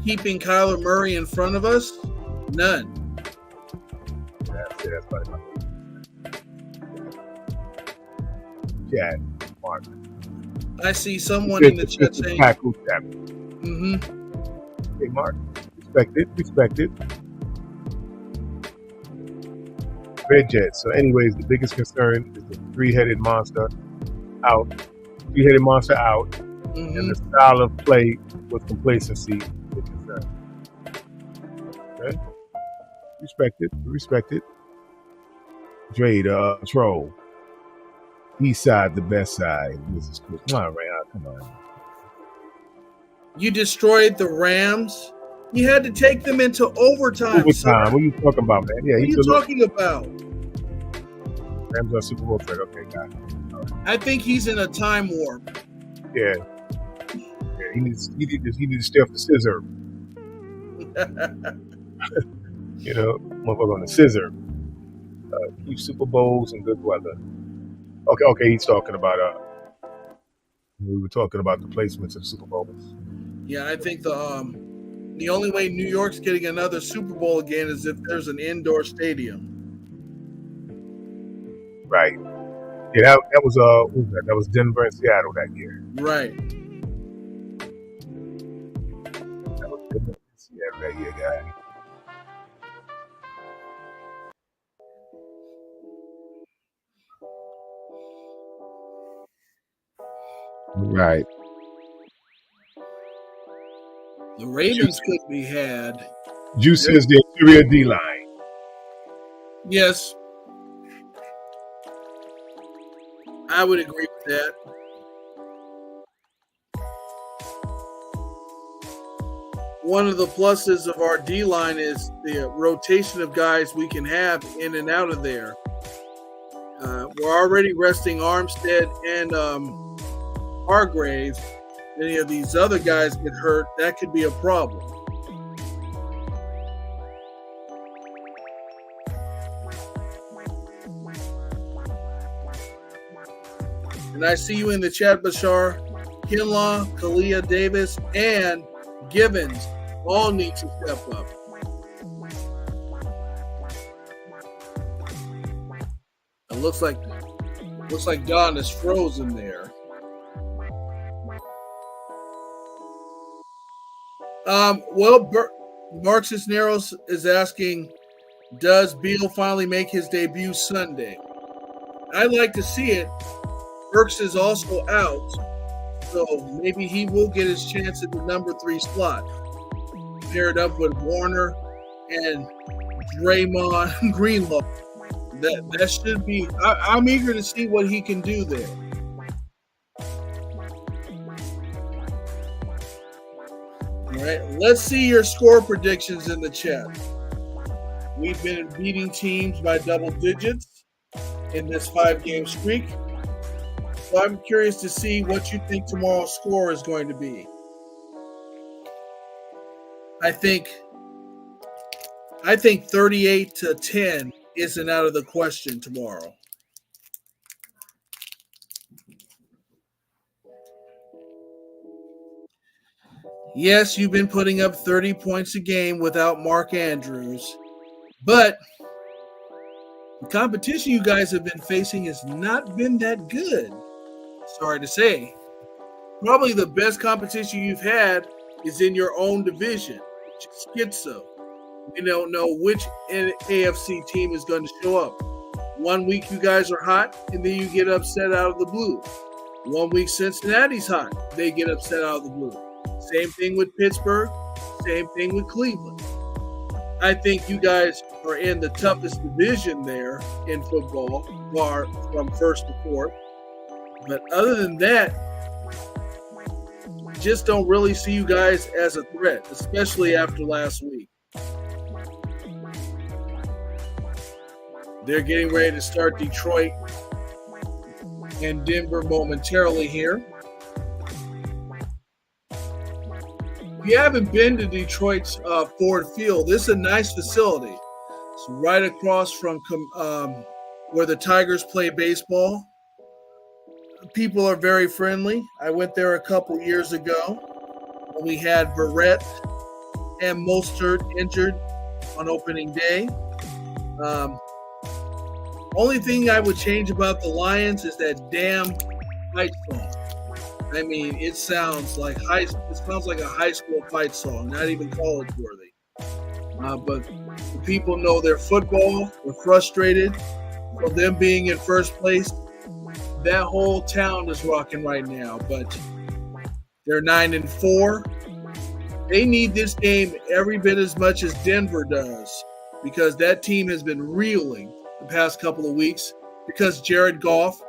keeping Kyler Murray in front of us, none. That's funny. Yeah, Mark. I see someone in the chat saying, Hey, Mark, respect it. Red Jet. So, anyways, the biggest concern is the three-headed monster out, and the style of play with complacency is concerned. Okay, respect it. Dre, troll. East side, the best side. This is cool. Come on, Ray. Come on. You destroyed the Rams. You had to take them into overtime. What are you talking about, man? Yeah, what are you talking about? Rams are Super Bowl threat. Okay, got it. All right. I think he's in a time warp. Yeah, he needs to stay off the scissor. Motherfucker on the scissor. Keep Super Bowls and good weather. Okay, he's talking about we were talking about the placements of Super Bowls. Yeah, I think the only way New York's getting another Super Bowl again is if there's an indoor stadium. Right. Yeah, that was what was that? That was Denver and Seattle that year. Right. That was Denver and Seattle that year, guy. Right. The Ravens could be had. Juice says the interior D-line. Yes. I would agree with that. One of the pluses of our D-line is the rotation of guys we can have in and out of there. We're already resting Armstead and Hargrave. Any of these other guys get hurt, that could be a problem. And I see you in the chat, Bashar. Kinlaw, Kalia Davis, and Givens all need to step up. It looks like Don is frozen there. Mark Cisneros is asking, does Beal finally make his debut Sunday? I'd like to see it. Burks is also out, so maybe he will get his chance at the number 3 slot. Paired up with Warner and Draymond Greenlaw. That should be. I'm eager to see what he can do there. All right, let's see your score predictions in the chat. We've been beating teams by double digits in this 5-game streak. So I'm curious to see what you think tomorrow's score is going to be. I think 38-10 isn't out of the question tomorrow. Yes, you've been putting up 30 points a game without Mark Andrews, but the competition you guys have been facing has not been that good. Sorry to say. Probably the best competition you've had is in your own division, which is schizo. You don't know which AFC team is going to show up. 1 week you guys are hot, and then you get upset out of the blue. 1 week Cincinnati's hot, they get upset out of the blue. Same thing with Pittsburgh, same thing with Cleveland. I think you guys are in the toughest division there in football, from first to fourth. But other than that, just don't really see you guys as a threat, especially after last week. They're getting ready to start Detroit and Denver momentarily here. If you haven't been to Detroit's Ford Field, this is a nice facility. It's right across from where the Tigers play baseball. People are very friendly. I went there a couple years ago when we had Verrett and Mostert injured on opening day. Only thing I would change about the Lions is that damn fight song. I mean, it sounds like a high school fight song, not even college worthy. But the people know their football. They're frustrated for them being in first place. That whole town is rocking right now, but they're 9-4. They need this game every bit as much as Denver does, because that team has been reeling the past couple of weeks because Jared Goff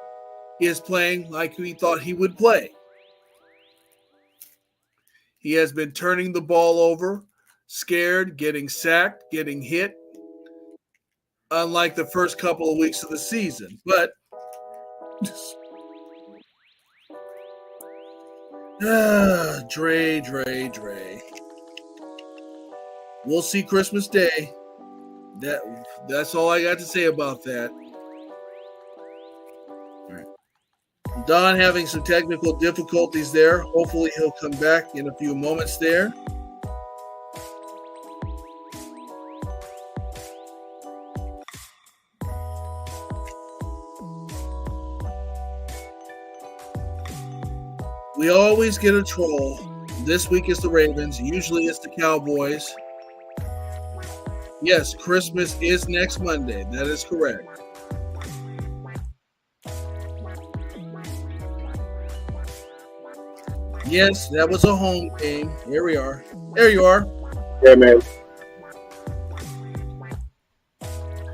is playing like we thought he would play. He has been turning the ball over, scared, getting sacked, getting hit, unlike the first couple of weeks of the season. But Dre. We'll see Christmas Day. That's all I got to say about that. Don having some technical difficulties there. Hopefully he'll come back in a few moments there. We always get a troll. This week is the Ravens. Usually it's the Cowboys. Yes, Christmas is next Monday. That is correct. Yes, that was a home game. Here we are. There you are. Yeah, man.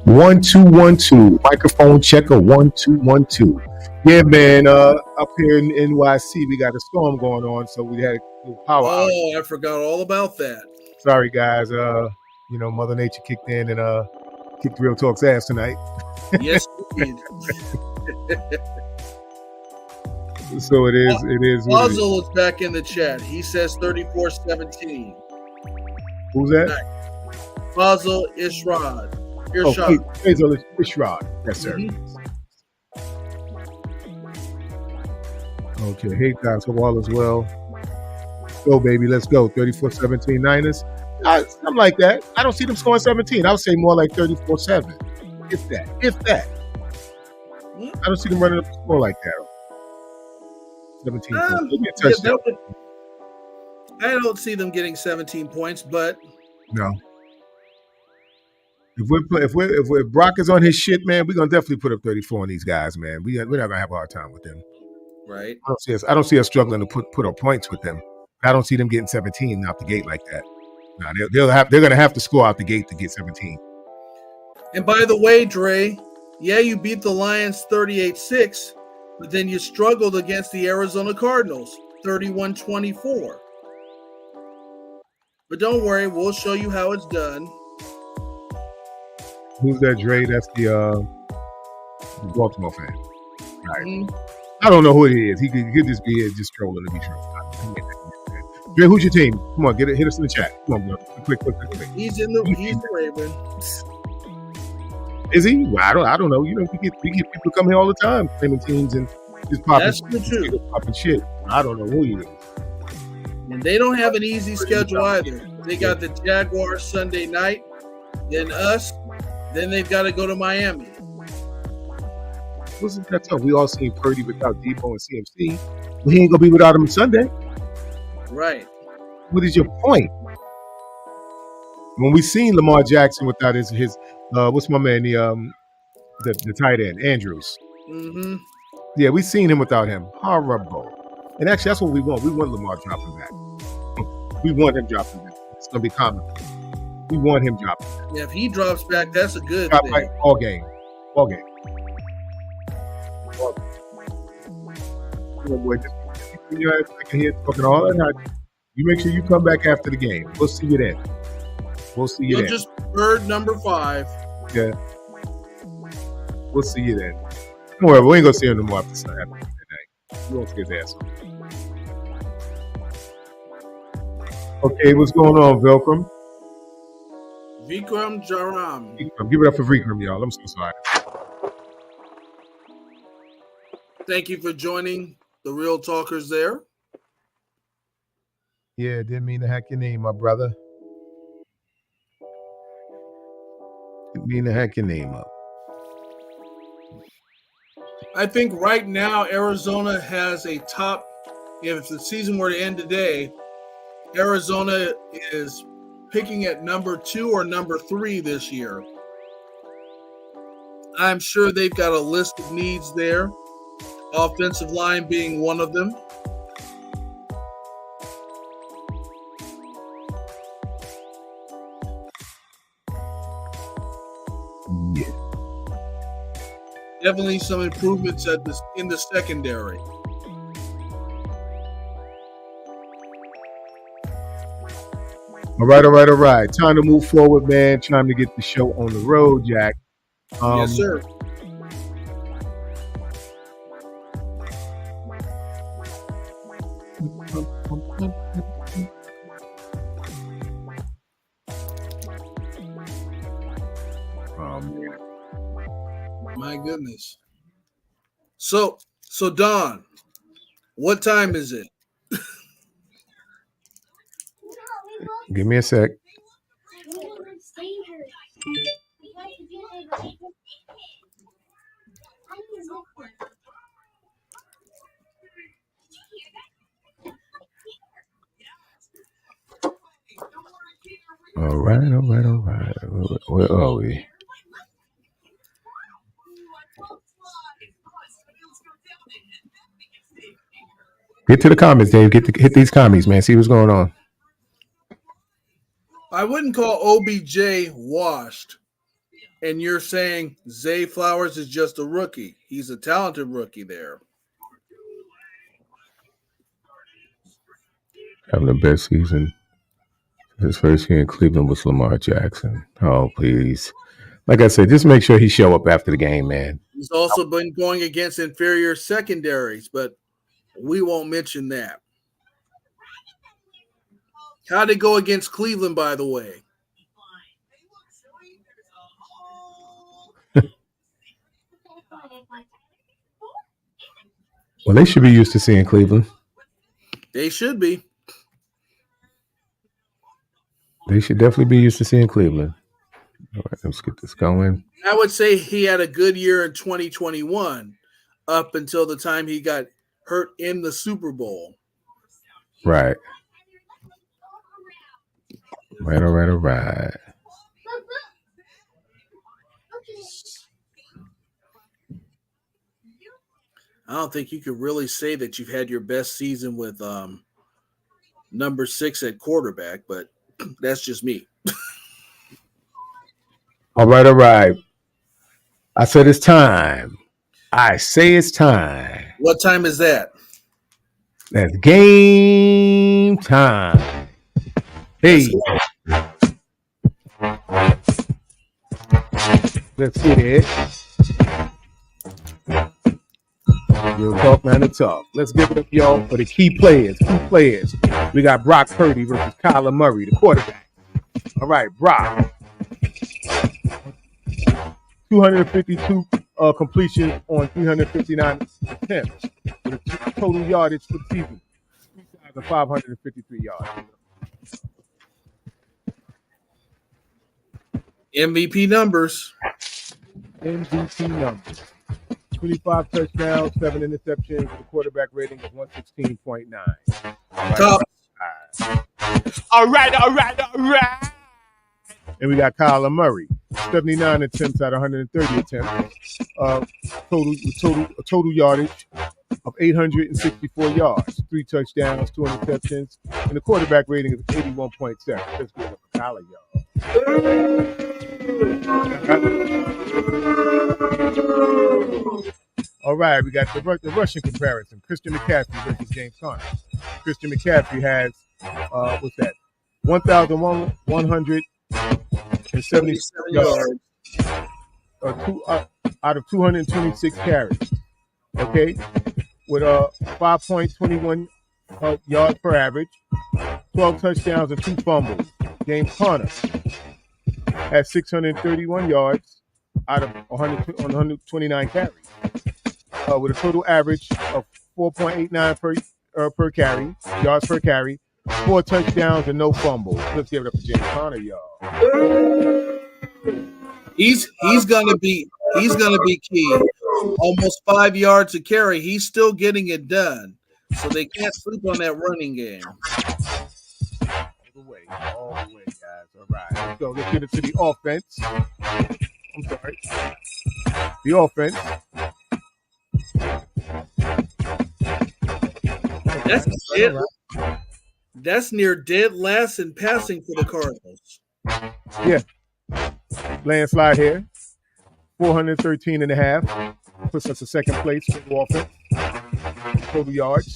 1 2 1 2. Microphone checker 1 2 1 2. Yeah, man. Up here in NYC, we got a storm going on, so we had a little power outage. Oh, I forgot all about that. Sorry, guys. Mother Nature kicked in and kicked Real Talk's ass tonight. Yes, indeed. So it is. Puzzle is back in the chat. He says 34-17. Who's that? Puzzle Ishrad. Ishrad. Yes, sir. Mm-hmm. Okay. Hey, guys. Hope all is well. Go, baby. Let's go. 34-17 Niners. I'm like that. I don't see them scoring 17. I would say more like 34-7. If that. I don't see them running up the score like that. 17 points. I don't see them getting 17 points, but no. If Brock is on his shit, man, we're gonna definitely put up 34 on these guys, man. We're not gonna have a hard time with them. Right. I don't see us struggling to put up points with them. I don't see them getting 17 out the gate like that. No, they're gonna have to score out the gate to get 17. And by the way, Dre, yeah, you beat the Lions 38-6. But then you struggled against the Arizona Cardinals, 31-24. But don't worry, we'll show you how it's done. Who's that, Dre? That's the Baltimore fan. Right. Mhm. I don't know who it is. He could just be just trolling to be true. Dre, who's your team? Come on, hit us in the chat. Come on, bro. Quick. He's the Raven. Is he? Well, I don't know. You know, we get people come here all the time, claiming teams and just popping. That's true too. Popping shit. I don't know who he is. And they don't have an easy schedule either. They got the Jaguars Sunday night, then us, then they've got to go to Miami. Wasn't that tough? We all seen Purdy without Debo and CMC. We ain't gonna be without him Sunday. Right. What is your point? When we seen Lamar Jackson without his what's my man, the tight end, Andrews. Mm-hmm. Yeah, we seen him without him. Horrible. And actually, that's what we want. We want Lamar dropping back. We want him dropping back. It's gonna be common. We want him dropping back. Yeah, if he drops back, that's a good Drop thing. back all game. All game. Boy, just keep your ass back in here talking all that night. You make sure you come back after the game. We'll see you then. You'll just bird number 5. Yeah. We'll see you then. Don't worry, we ain't gonna see him no more after Sunday night. We won't see his ass. Okay, what's going on, Velcrum? Vikram Jaram. Give it up for Vikram, y'all. I'm so sorry. Thank you for joining the Real Talkers there. Yeah, didn't mean to hack your name, my brother. Didn't mean to hack your name up. I think right now Arizona has a top. If the season were to end today, Arizona is picking at number 2 or number 3 this year. I'm sure they've got a list of needs there. Offensive line being one of them. Yeah. Definitely some improvements in the secondary. All right. Time to move forward, man. Time to get the show on the road, Jack. Yes, sir. Oh, man. My goodness. So Don, what time is it? Give me a sec. All right. Where are we? Get to the comments, Dave. Hit these comments, man. See what's going on. I wouldn't call OBJ washed. And you're saying Zay Flowers is just a rookie. He's a talented rookie there. Having the best season. His first year in Cleveland was Lamar Jackson. Oh, please. Like I said, just make sure he show up after the game, man. He's also been going against inferior secondaries, but we won't mention that. How'd it go against Cleveland, by the way? Well, they should be used to seeing Cleveland. They should be. They should definitely be used to seeing Cleveland. All right, let's get this going. I would say he had a good year in 2021 up until the time he got hurt in the Super Bowl. Right. All right. I don't think you could really say that you've had your best season with number 6 at quarterback, but that's just me. All right. I said it's time. I say it's time. What time is that? That's game time. Hey. Let's get it. Real talk, man, to talk. Let's give it up, y'all, for the key players. We got Brock Purdy versus Kyler Murray, the quarterback. All right, Brock. 252 completions on 359 attempts with a total yardage for the season, 3,553 yards. MVP numbers. 25 touchdowns, 7 interceptions, with a quarterback rating of 116.9. Top. All right. And we got Kyler Murray, 79 attempts out of 130 attempts. Total yardage of 864 yards, 3 touchdowns, 2 interceptions, and the quarterback rating is 81.7. Let's give it a Kyler, y'all. All right, we got the rushing comparison. Christian McCaffrey versus James Conner. Christian McCaffrey has, 1,177 yards out of 226 carries. Okay, with 5.21 yards per average, 12 touchdowns and 2 fumbles. James Conner has 631 yards out of 129 carries, with a total average of 4.89 per carry, yards per carry, 4 touchdowns and no fumbles. Let's give it up for James Conner, y'all. He's gonna be key. Almost 5 yards a carry. He's still getting it done. So they can't sleep on that running game. All the way, guys. All right. Let's go. Let's get into the offense. I'm sorry. The offense. That's near dead last in passing for the Cardinals. Yeah. Landslide here. 413.5. Puts us in second place for the offense. Total yards.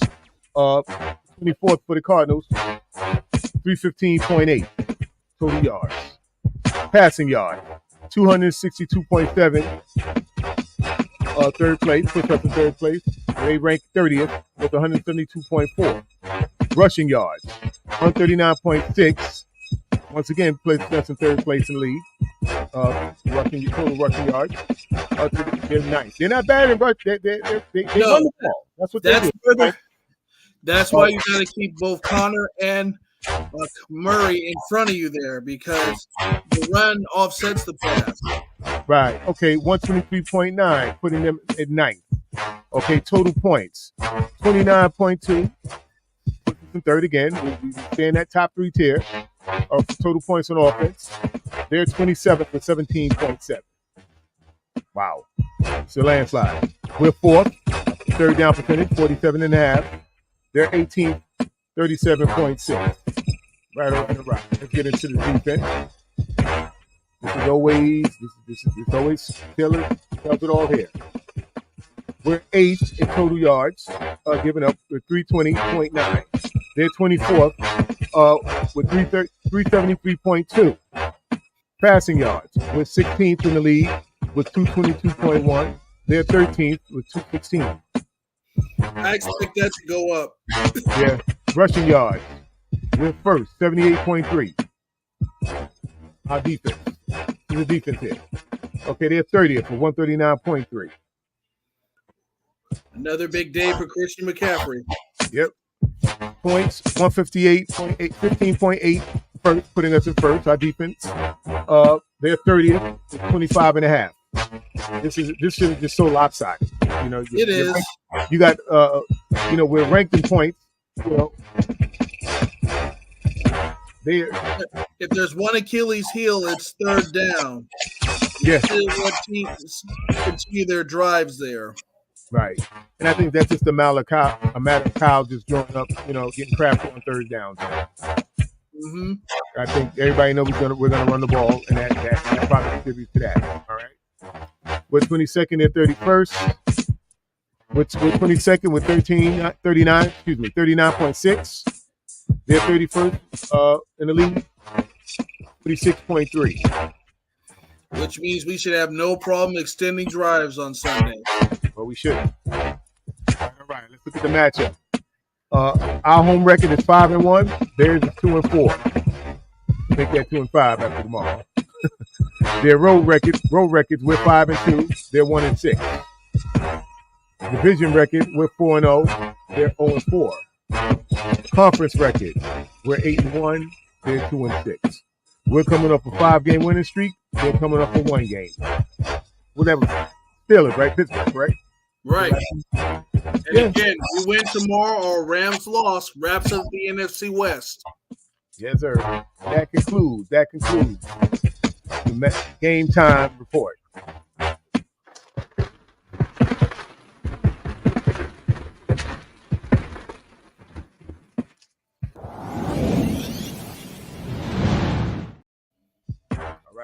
24th for the Cardinals. 315.8 total yards. Passing yard, 262.7. Third place, puts us in third place. They rank 30th with 172.4. Rushing yards, 139.6. Once again, places us in third place in the league. Total rushing yards. They're nice. They're not bad in rush. They run the ball. That's what they do. That's why you got to keep both Conner and Murray in front of you there, because the run offsets the pass. Right. Okay. 123.9, putting them at ninth. Okay. Total points, 29.2. Puts us in third again. We stay in that top 3 tier of total points on offense. They're 27th with 17.7. Wow. It's a landslide. We're 4th. Third down percentage, 47.5. They're 18th, 37.6. Right over the right. Let's get into the defense. This is always tells it all here. We're 8th in total yards, giving up with 320.9. They're 24th with 373.2. Passing yards. We're 16th in the league with 222.1. They're 13th with 216. I expect that to go up. Yeah. Rushing yards. We're first, 78.3. Our defense. The defense here. Okay, they're 30th with 139.3. Another big day for Christian McCaffrey. Yep. Points, 158.8, 15.8, first, putting us in first, our defense. They're 30th with 25.5. This is just so lopsided. You know, it is. You got we're ranked in points, you know. If there's one Achilles heel, it's third down. Yeah. What teams continue their drives there. Right. And I think that's just a matter of Kyle just drawing up, getting crafty on third downs. Mm-hmm. I think everybody knows we're gonna run the ball, and that probably contributes to that. All right. We're 22nd and 31st. We're 22nd with 39.6. They're 31st in the league, 36.3. Which means we should have no problem extending drives on Sunday. Well, we should. All right. Let's look at the matchup. Our home record is 5-1. Theirs is 2-4. Make that 2-5 after tomorrow. Their road records, we're 5-2. They're 1-6. Division record, we're 4-0. They're 0-4. Conference record, we're 8-1. They're 2-6. We're coming up a 5-game winning streak. They're coming up for 1 game. Whatever. Steelers, right? Pittsburgh, right? Right. And again, we win tomorrow or Rams loss, wraps up the NFC West. Yes, sir. That concludes the game time report.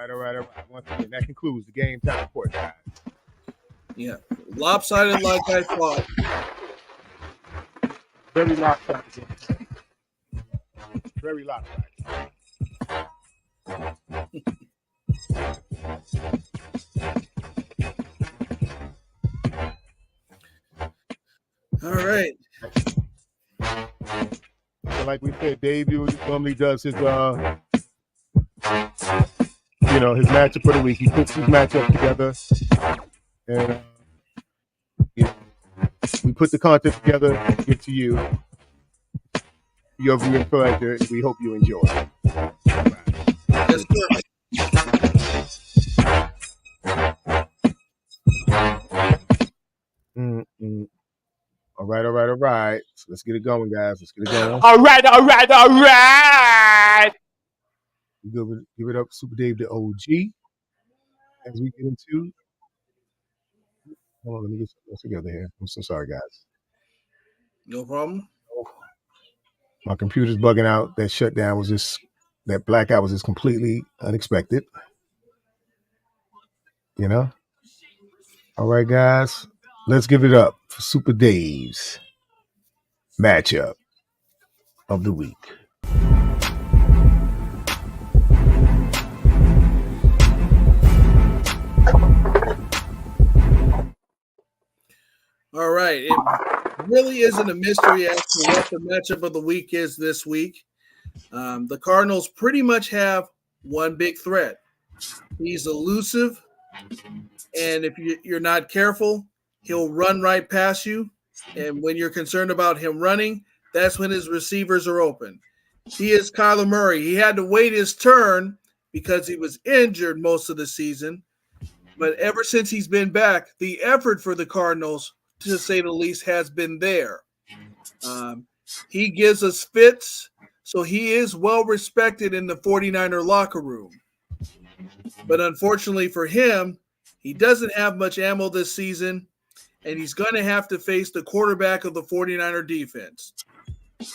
All right. Once again, that concludes the game time report, guys. Yeah. Lopsided like I thought. Very lopsided. Very lopsided. All right. So like we said, Dave normally does his his matchup for the week. He puts his matchup together, and we put the content together to give to you, your viewing pleasure. We hope you enjoy. Yes, sir. All right. So let's get it going, guys. Let's get it going. All right. Give it up, Super Dave, the OG. As we get into, hold on, let me get something together here. I'm so sorry, guys. No problem. My computer's bugging out. That shutdown was that blackout was just completely unexpected. All right, guys. Let's give it up for Super Dave's matchup of the week. All right. It really isn't a mystery as to what the matchup of the week is this week. The Cardinals pretty much have one big threat. He's elusive, and if you're not careful, he'll run right past you. And when you're concerned about him running, that's when his receivers are open. He is Kyler Murray. He had to wait his turn because he was injured most of the season. But ever since he's been back, the effort for the Cardinals, to say the least, has been there. He gives us fits, so he is well respected in the 49er locker room. But unfortunately for him, he doesn't have much ammo this season, and he's going to have to face the quarterback of the 49er defense.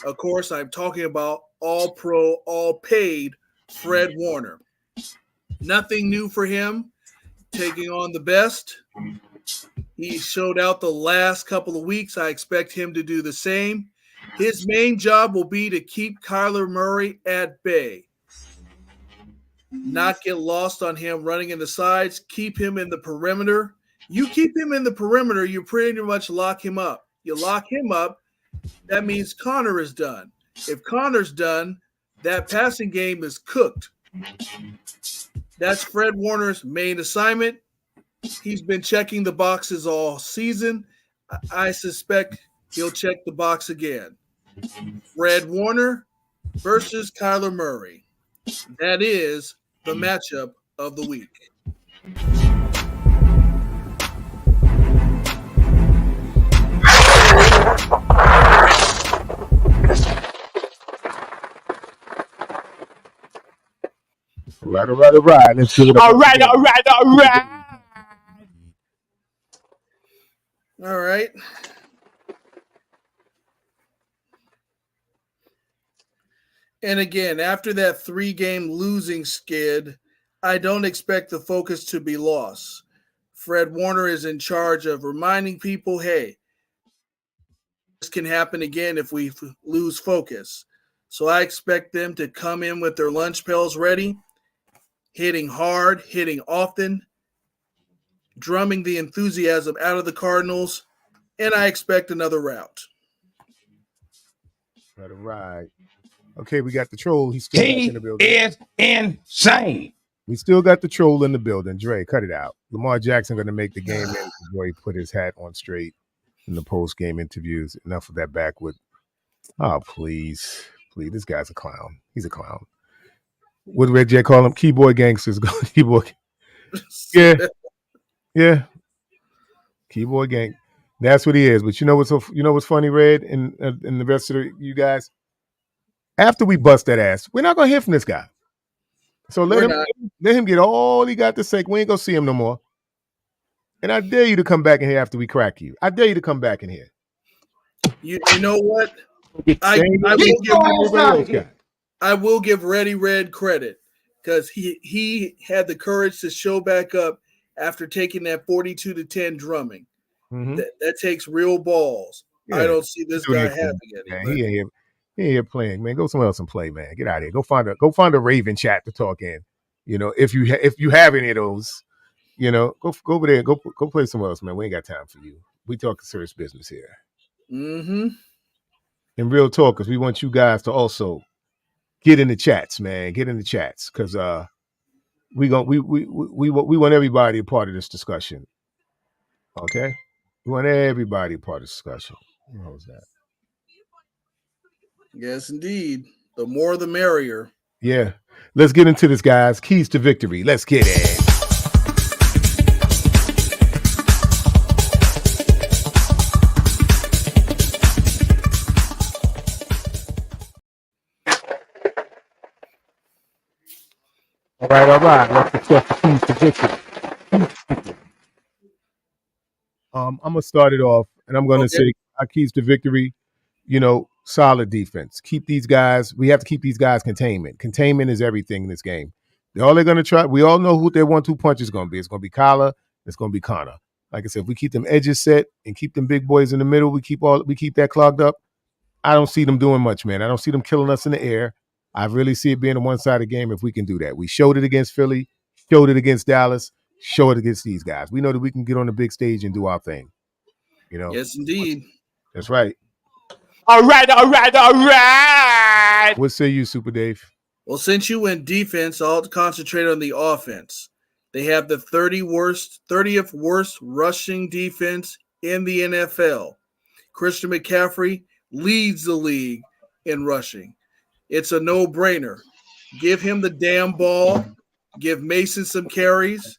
Of course, I'm talking about all-pro, all-paid Fred Warner. Nothing new for him, taking on the best. He showed out the last couple of weeks. I expect him to do the same. His main job will be to keep Kyler Murray at bay. Not get lost on him running in the sides. Keep him in the perimeter. You keep him in the perimeter, you pretty much lock him up. You lock him up, that means Connor is done. If Connor's done, that passing game is cooked. That's Fred Warner's main assignment. He's been checking the boxes all season. I suspect he'll check the box again. Fred Warner versus Kyler Murray. That is the matchup of the week. All right. Let's give it up. All right. All right. And again, after that 3-game losing skid, I don't expect the focus to be lost. Fred Warner is in charge of reminding people, hey, this can happen again if we lose focus. So I expect them to come in with their lunch pails ready, hitting hard, hitting often, drumming the enthusiasm out of the Cardinals, and I expect another rout. Let it ride. Okay, we got the troll. He's still back in the building. He is insane. We still got the troll in the building. Dre, cut it out. Lamar Jackson going to make the game manager before he put his hat on straight in the post-game interviews. Enough of that backward. Oh, please. Please, this guy's a clown. He's a clown. What did Red J call him? Keyboard gangsters. Keyboard. Yeah. Yeah. Keyboard gang. That's what he is. But you know what's funny, Red, and the rest of you guys? After we bust that ass, we're not going to hear from this guy. So let him get all he got to say. We ain't going to see him no more. And I dare you to come back in here after we crack you. I dare you to come back in here. You know what? I will give Reddy Red credit because he had the courage to show back up after taking that 42-10 drumming. Mm-hmm. That takes real balls. Yeah. I don't see this guy having it. Man, he ain't here playing, man. Go somewhere else and play, man. Get out of here. Go find a Raven chat to talk in. You know, if you have any of those, you know, go over there. Go play somewhere else, man. We ain't got time for you. We talking serious business here. Mm-hmm. And real talk, because we want you guys to also get in the chats, man. Get in the chats, because we want everybody a part of this discussion. Okay, we want everybody a part of the discussion. What was that? Yes, indeed. The more, the merrier. Yeah. Let's get into this, guys. Keys to victory. Let's get it. All right. Let's discuss the keys to victory. I'm gonna start it off, and I'm gonna say our keys to victory. You know, solid defense. Keep these guys. We have to keep these guys containment. Containment is everything in this game. All they're gonna try. We all know who their 1-2 punch is gonna be. It's gonna be Kyler. It's gonna be Connor. Like I said, if we keep them edges set and keep them big boys in the middle, we keep that clogged up. I don't see them doing much, man. I don't see them killing us in the air. I really see it being a one-sided game if we can do that. We showed it against Philly, showed it against Dallas, show it against these guys. We know that we can get on the big stage and do our thing. You know? Yes, indeed. That's right. All right. What say you, Super Dave? Well, since you went defense, I'll concentrate on the offense. They have the 30th worst rushing defense in the NFL. Christian McCaffrey leads the league in rushing. It's a no-brainer. Give him the damn ball. Give Mason some carries.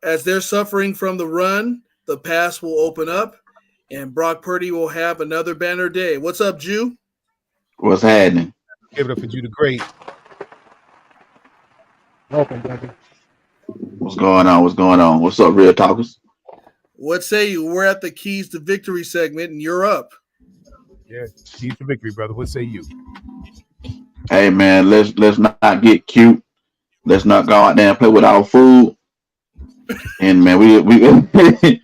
As they're suffering from the run, the pass will open up, and Brock Purdy will have another banner day. What's up, Jew? What's happening? Give it up for Jew the Great. Welcome, brother. What's going on? What's up, Real Talkers? What say you? We're at the Keys to Victory segment, and you're up. Yeah, keys to victory, brother. What say you? Hey, man, let's not get cute. Let's not go out there and play with our food. And man, we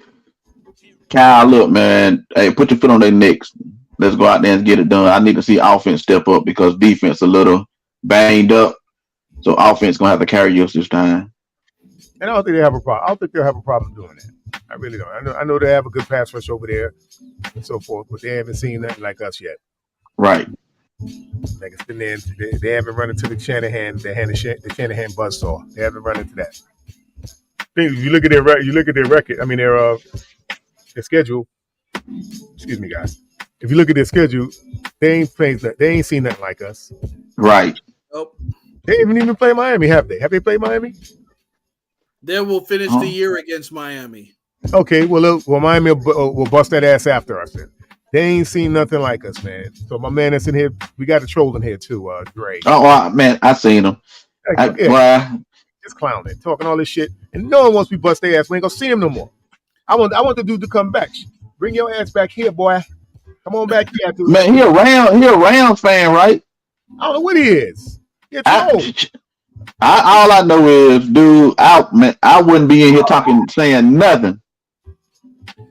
Kyle, look, man. Hey, put your foot on their necks. Let's go out there and get it done. I need to see offense step up because defense a little banged up. So offense gonna have to carry us this time. And I don't think they have a problem. I don't think they'll have a problem doing that. I really don't. I know they have a good pass rush over there and so forth, but they haven't seen nothing like us yet. Right. Like it's been there. They haven't run into the Shanahan buzzsaw. They haven't run into that. If you look at their record. I mean their schedule. Excuse me, guys. If you look at their schedule, they ain't seen nothing like us. Right. Nope. They haven't even played Miami, have they? Have they played Miami? They will finish the year against Miami. Okay, well, Miami will bust that ass after us. Then. They ain't seen nothing like us, man. So my man that's in here, we got a troll in here too, Dre. Oh, man, I seen him. Just clowning, talking all this shit, and no one wants to bust their ass. We ain't gonna see him no more. I want the dude to come back. Bring your ass back here, boy. Come on back here. Man, he a Rams fan, right? I don't know what he is. All I know is, dude, I wouldn't be in here saying nothing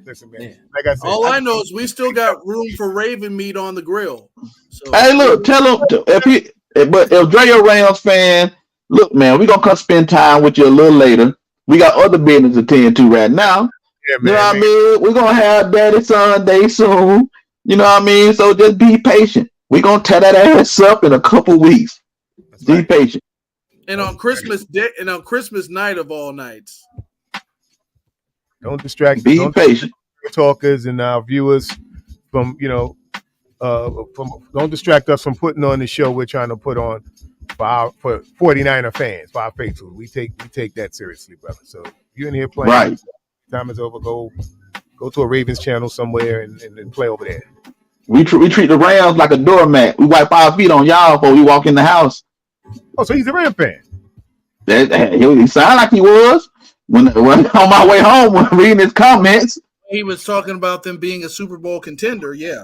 Listen, man. Yeah. Like I said, All I know is we still got room for Raven meat on the grill. So Hey, look, tell him but if Dre a Rams fan, look, man, we gonna come spend time with you a little later. We got other business to attend to right now. yeah, You know man. what I mean? We're gonna have Daddy Sunday soon. You know what I mean? So just be patient. We're gonna tear that ass up in a couple weeks. That's Be right. patient. and on Christmas day and on Christmas night of all nights. Don't distract Be patient. talkers and our viewers from don't distract us from putting on the show we're trying to put on for 49er fans, for our faithful. We take that seriously, brother. So if you're in here playing, Right. time is over. Go to a Ravens channel somewhere and play over there. We treat the Rams like a doormat. We wipe our feet on y'all before we walk in the house. Oh, so he's a Ram fan. He sounded like he was when on my way home when reading his comments. He was talking about them being a Super Bowl contender. Yeah.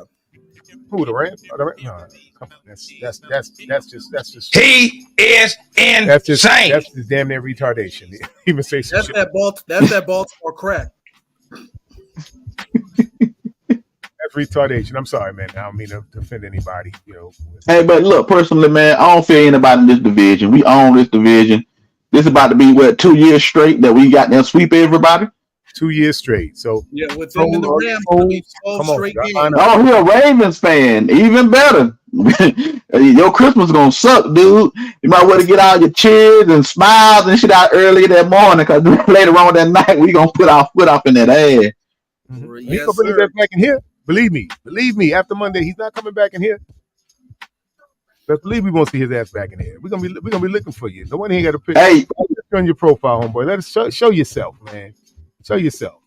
Who, the Rams? Oh, the Rams? No, come on. That's just He is insane. that's just damn near retardation. Even say some That's shit. that Baltimore crack. That's retardation. I'm sorry, man. I don't mean to offend anybody. Hey, but look, personally, man, I don't fear anybody in this division. We own this division. This is about to be 2 years straight that we got them sweep everybody. 2 years straight. So Yeah, with them and the Rams, it'll be 12 come on, straight y'all games. line up. Oh, he a Ravens fan. Even better. Your Christmas gonna suck, dude. You might want to get all your cheers and smiles and shit out early that morning, because later on that night we gonna put our foot up in that ass. He's Yes, gonna bring sir. that back in here. Believe me. After Monday, he's not coming back in here. But believe we won't see his ass back in here. We're gonna be looking for you. No one ain't got to pick Hey, on your profile, homeboy. Let us show yourself, man. Show yourself.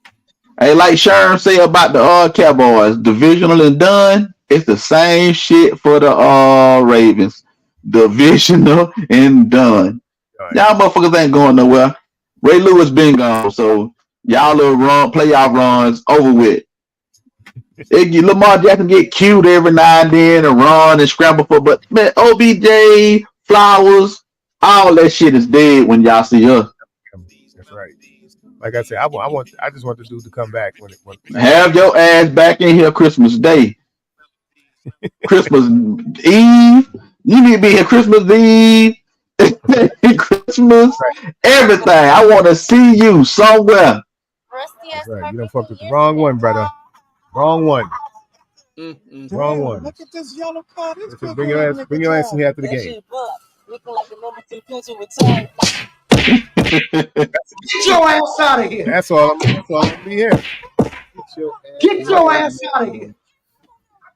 hey, like Sharon say about the Cowboys, divisional and done. It's the same shit for the Ravens, divisional and done. All right. Y'all motherfuckers ain't going nowhere. Ray Lewis been gone, so y'all little playoff runs over with. Lamar Jackson get cute every now and then and run and scramble but man, OBJ, Flowers, all that shit is dead when y'all see us. That's right. Like I said, I just want the dude to come back when Have your ass back in here Christmas Day. Christmas Eve. You need to be here Christmas Eve. Christmas, everything. I want to see you somewhere. That's right. You done fucked with the wrong one, brother. Wrong one. Wrong one. Look at this yellow card. Listen, bring your ass in here after the game. Looking like the number 2 pitcher with time. Get your ass out of here. That's all I'm gonna be here. Get your ass out of here.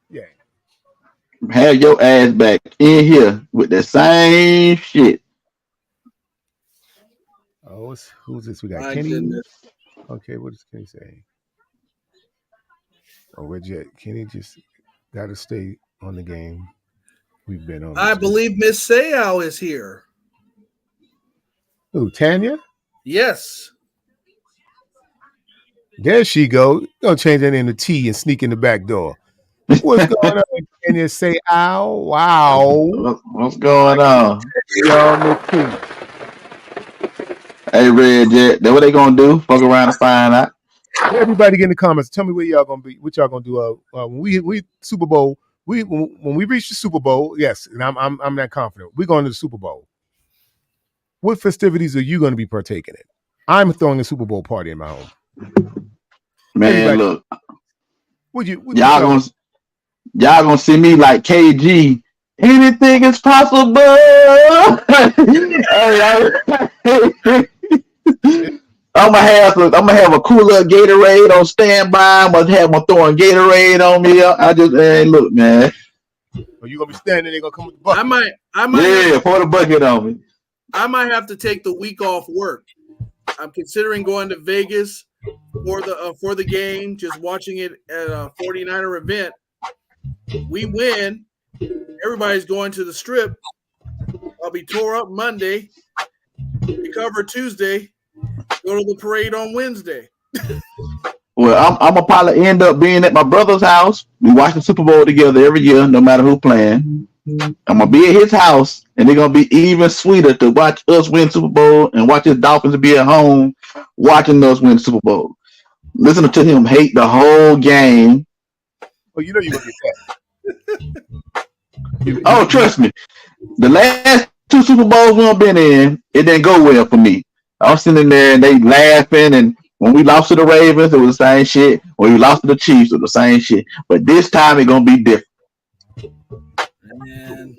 Yeah. Have your ass back in here with the same shit. Oh, who's this? We got My Kenny. goodness. Okay, what does Kenny say? Oh, we're Kenny just got to stay on the game. We've been on. I believe Miss Sayao is here. Who, Tanya? Yes. There she go. Gonna change that into T and sneak in the back door. What's going on? Tanya say, "Ow, wow." What's going on? Y'all, Miss T. Hey, Red Jet, that's what they gonna do? Fuck around and find out. Everybody get in the comments. Tell me where y'all gonna be. What y'all gonna do? When we Super Bowl. When we reach the Super Bowl, yes, and I'm that confident. We're going to the Super Bowl. What festivities are you going to be partaking in? I'm throwing a Super Bowl party in my home. Man, Everybody, look. Y'all gonna see me like KG. Anything is possible. I'm gonna have a cooler Gatorade on standby. I'm gonna have my throwing Gatorade on me. Look, man. Are you gonna be standing? They gonna come with the bucket. I might. Yeah, pour the bucket on me. I might have to take the week off work. I'm considering going to Vegas for the game. Just watching it at a 49er event. We win. Everybody's going to the Strip. I'll be tore up Monday. Recover Tuesday. Go to the parade on Wednesday. Well, I'm gonna probably end up being at my brother's house. We watch the Super Bowl together every year, no matter who playing. I'm gonna be at his house, and they're gonna be even sweeter to watch us win Super Bowl and watch his Dolphins be at home watching us win Super Bowl. listening to him hate the whole game. Oh, you know you're gonna get that. Oh, trust me. The last 2 Super Bowls we've been in, it didn't go well for me. I was sitting there and they laughing, and when we lost to the Ravens, it was the same shit. When we lost to the Chiefs, it was the same shit. But this time it's gonna be different. Man,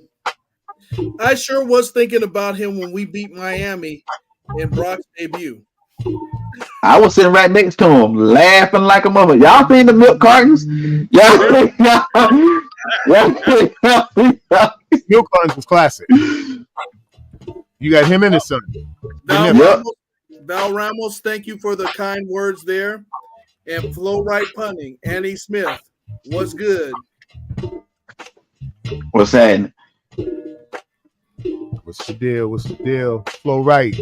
I sure was thinking about him when we beat Miami in Brock's debut. I was sitting right next to him, laughing like a mother. Y'all seen the milk cartons? Y'all. Milk cartons was classic. You got him and his son. Val Ramos, thank you for the kind words there. And Flow Right Punting, Annie Smith, what's good? What's happening? What's the deal? What's the deal? Flow right.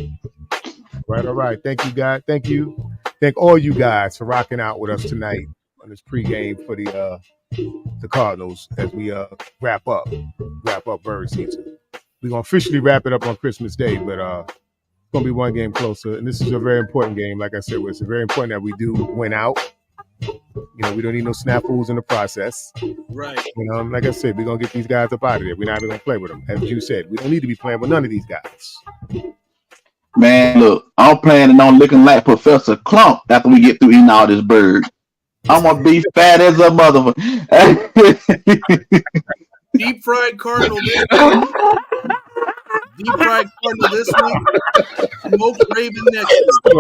Right, all right. Thank you, guys. Thank you. Thank all you guys for rocking out with us tonight on this pregame for the Cardinals as we wrap up bird season. We're gonna officially wrap it up on Christmas Day, but it's gonna be one game closer. And this is a very important game. Like I said, it's very important that we do win out. You know, we don't need no snafus in the process. Right. You know, like I said, we're gonna get these guys up out of there. We're not even gonna play with them. As you said, we don't need to be playing with none of these guys. Man, look, I'm planning on looking like Professor Clump after we get through eating all this bird. I'm gonna be fat as a motherfucker. Deep fried Cardinal this week. Smoked Raven next week.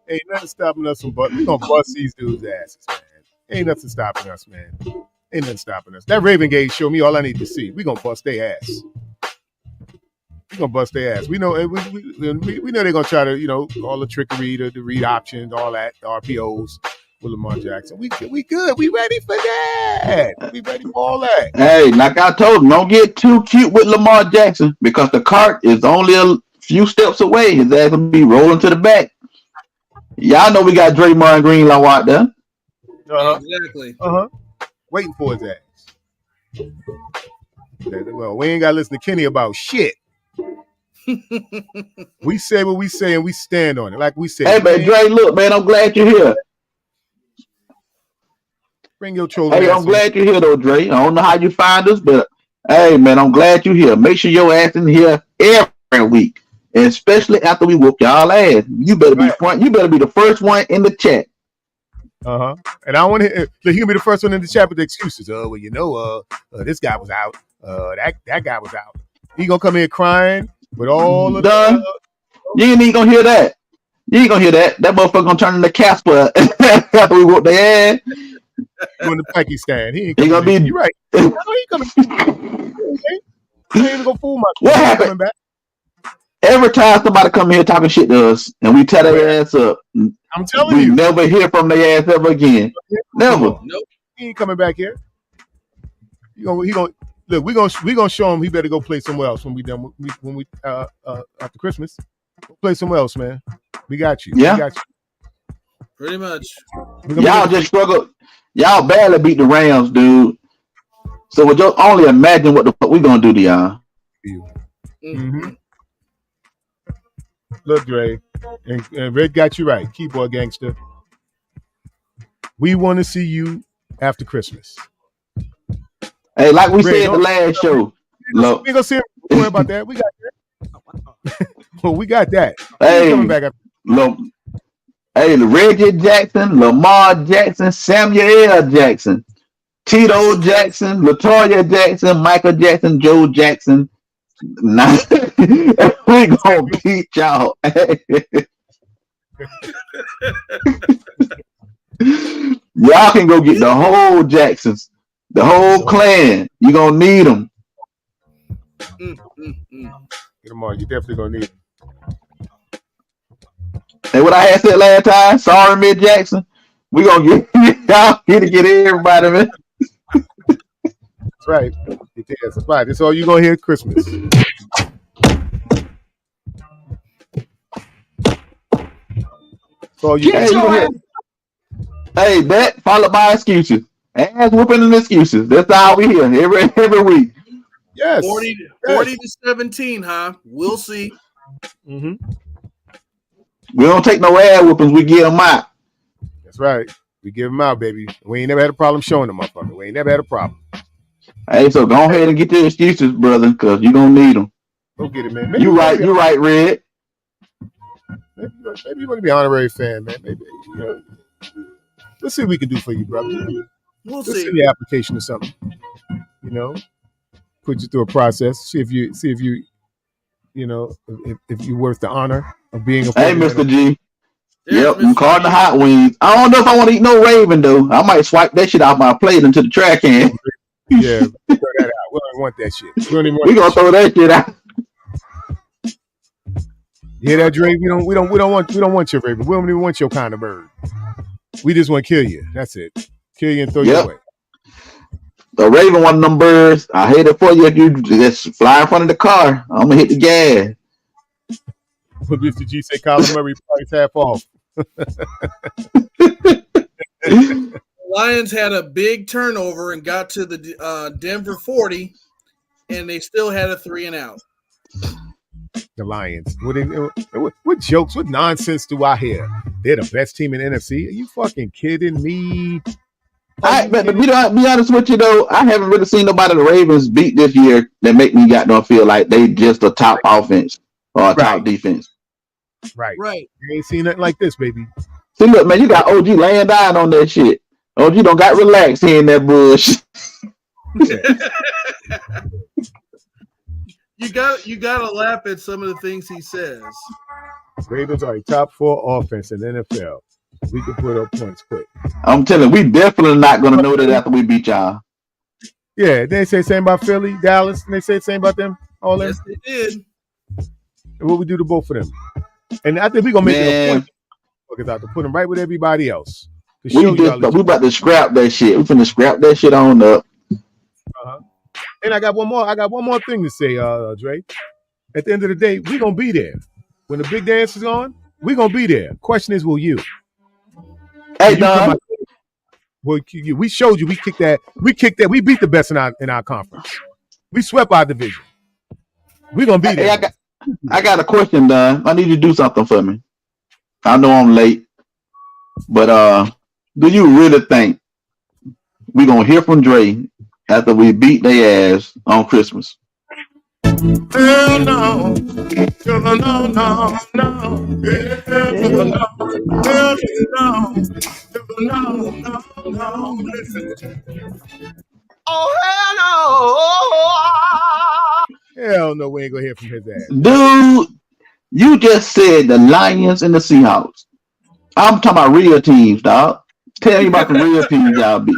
Ain't nothing stopping us from we're gonna bust these dudes' asses, man. Ain't nothing stopping us, man. Ain't nothing stopping us. That Raven game showed me all I need to see. We're gonna bust their ass. We're gonna bust their ass. We know we know they're gonna try to, you know, all the trickery, the read options, all that, the RPOs with Lamar Jackson. We good. We ready for that. We ready for all that. Hey, like I told him, don't get too cute with Lamar Jackson because the cart is only a few steps away. His ass will be rolling to the back. Y'all know we got Draymond Greenlaw out there. Exactly. Waiting for his ass. Well, we ain't gotta listen to Kenny about shit. We say what we say and we stand on it. Like we said. Hey, man, Dre, look, man, I'm glad you're here. Bring your trolls. Hey, I'm glad you're here, though, Dre. I don't know how you find us, but hey, man, I'm glad you're here. Make sure your ass in here every week, and especially after we whoop y'all ass. You better be front. You better be the first one in the chat. And I want to. He can be the first one in the chat with the excuses. Well, you know, this guy was out. That guy was out. He gonna come in crying with all of done. You ain't even gonna hear that. You ain't gonna hear that. That motherfucker gonna turn into Casper after we whoop their ass. Doing the Pakistan. He ain't he gonna be. You're right. No, he coming. He ain't even gonna fool my. What happened? Back. Every time somebody come here talking shit to us and we tear their ass up, I'm telling we you, never hear from their ass ever again. Never. Nope. He ain't coming back here. He gonna look. We gonna show him he better go play somewhere else when we done when we after Christmas. Go play somewhere else, man. We got you. Yeah. We got you. Pretty much. Y'all just struggle. Y'all barely beat the Rams, dude. So would you only imagine what the fuck we gonna do to y'all? Mm-hmm. Look, Dre, and Red got you right. Keyboard gangster. We want to see you after Christmas. Hey, like we Red, said the last show. Look, we ain't gonna see him. Don't worry about that. We got that. Well, we got that. Hey, coming back after. Look. Hey, Reggie Jackson, Lamar Jackson, Samuel Jackson, Tito Jackson, Latoya Jackson, Michael Jackson, Joe Jackson. Nah, we gonna beat y'all. Y'all can go get the whole Jacksons, the whole clan. You gonna need them. Get them on. You definitely gonna need them. And what I had said last time, sorry, Miss Jackson, we gonna get y'all here to get everybody, man. That's right. That's right. That's all you gonna hear at Christmas. So you Hey, that followed by excuses. Ass whooping and excuses. That's how we hear every week. Yes. 40 to 17, huh? We'll see. Mm-hmm. We don't take no ass whoopings. We get them out. That's right. We give them out, baby. We ain't never had a problem showing them, motherfucker. We ain't never had a problem. Hey, so go ahead and get your excuses, brother, because you gonna need them. Go get it, man. Maybe You right, Red. Maybe you want to be an honorary fan, man. Maybe let's see what we can do for you, brother. We'll Let's see. send your application or something. Put you through a process. See if you if you're worth the honor of being a. Hey, Mr. G. Yeah, Yep, Cardinal hot wings. I don't know if I want to eat no Raven though. I might swipe that shit off my plate into the trash can. Yeah, throw that out. We don't want that shit. We don't even want. We gonna throw that shit out. Yeah, that Drake. We don't want your Raven. We don't even want your kind of bird. We just want to kill you. That's it. Kill you and throw you away. The Raven, one of them birds. I hate it for you if you just fly in front of the car. I'm gonna hit the gas. What Mr. G say? Colin Murray price half off. Lions had a big turnover and got to the Denver 40, and they still had a 3-and-out. The Lions. What jokes? What nonsense do I hear? They're the best team in the NFC. Are you fucking kidding me? But to be honest with you though, I haven't really seen nobody the Ravens beat this year that make me feel like they just a top offense or a top defense. Right. You ain't seen nothing like this, baby. See, look, man, you got OG laying down on that shit. OG don't got relaxed here in that bush. You gotta laugh at some of the things he says. Ravens are a top 4 offense in the NFL. We can put up points quick. I'm telling you, we definitely not gonna know that after we beat y'all. Yeah, they say the same about Philly, Dallas, and they say the same about them. All them. Yes, they did. And what we do to both of them. And I think we're gonna make it a point to put them right with everybody else. We about to scrap that shit. We finna scrap that shit on up. And I got one more thing to say, Dre. At the end of the day, we're gonna be there. When the big dance is on, we're gonna be there. Question is, will you? Hey, Don. Well, we showed you. We kicked that. We beat the best in our conference. We swept our division. We're gonna be there. I got a question, Don. I need you to do something for me. I know I'm late, but do you really think we're gonna hear from Dre after we beat their ass on Christmas? Hell no. Oh, hell no. Hell no, we ain't gonna hear from his ass. Dude, you just said the Lions and the Seahawks. I'm talking about real teams, dog. Tell me about the real teams y'all beat.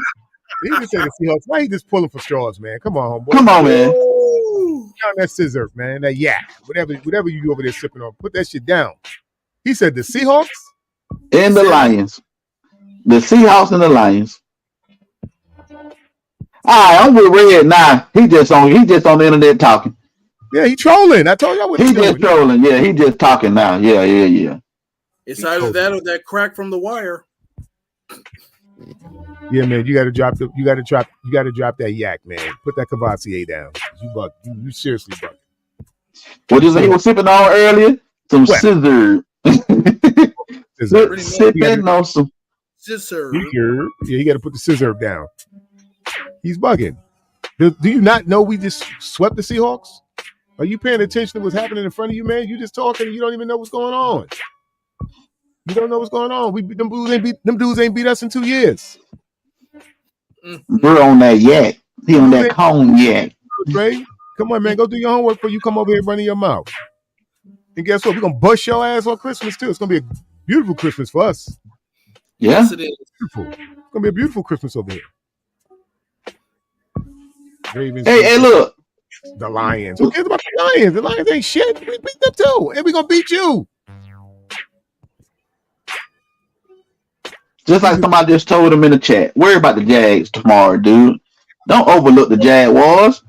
He just said the Seahawks. Why he just pulling for straws, man? Come on, homeboy. Come on, man. On that scissor, man. That yak. Whatever you over there sipping on. Put that shit down. He said the Seahawks and the Lions. The Seahawks and the Lions. Alright, I'm with Red now. He just on the internet talking. Yeah, he trolling. I told y'all what he just trolling. Yeah, he just talking now. Yeah. It's either that or that crack from the wire. Yeah, man, you gotta drop that yak, man. Put that Cavassier down. You seriously bugging. What you say he was sipping on earlier? Some scissor. Sipping on some scissor. Yeah, you gotta put the scissor down. He's bugging. Do you not know we just swept the Seahawks? Are you paying attention to what's happening in front of you, man? You just talking and you don't even know what's going on. You don't know what's going on. Them dudes ain't beat us in 2 years. We're on that yak. He on that cone yak. Ray, come on, man. Go do your homework before you come over here running your mouth. And guess what? We're gonna bust your ass on Christmas too. It's gonna be a beautiful Christmas for us. Yeah. Yes, it is. Beautiful. It's gonna be a beautiful Christmas over here. Ravens. Hey, look. The Lions. Who cares about the Lions? The Lions ain't shit. We beat them too. And we're gonna beat you. Just like somebody just told him in the chat. Worry about the Jags tomorrow, dude. Don't overlook the Jaguars.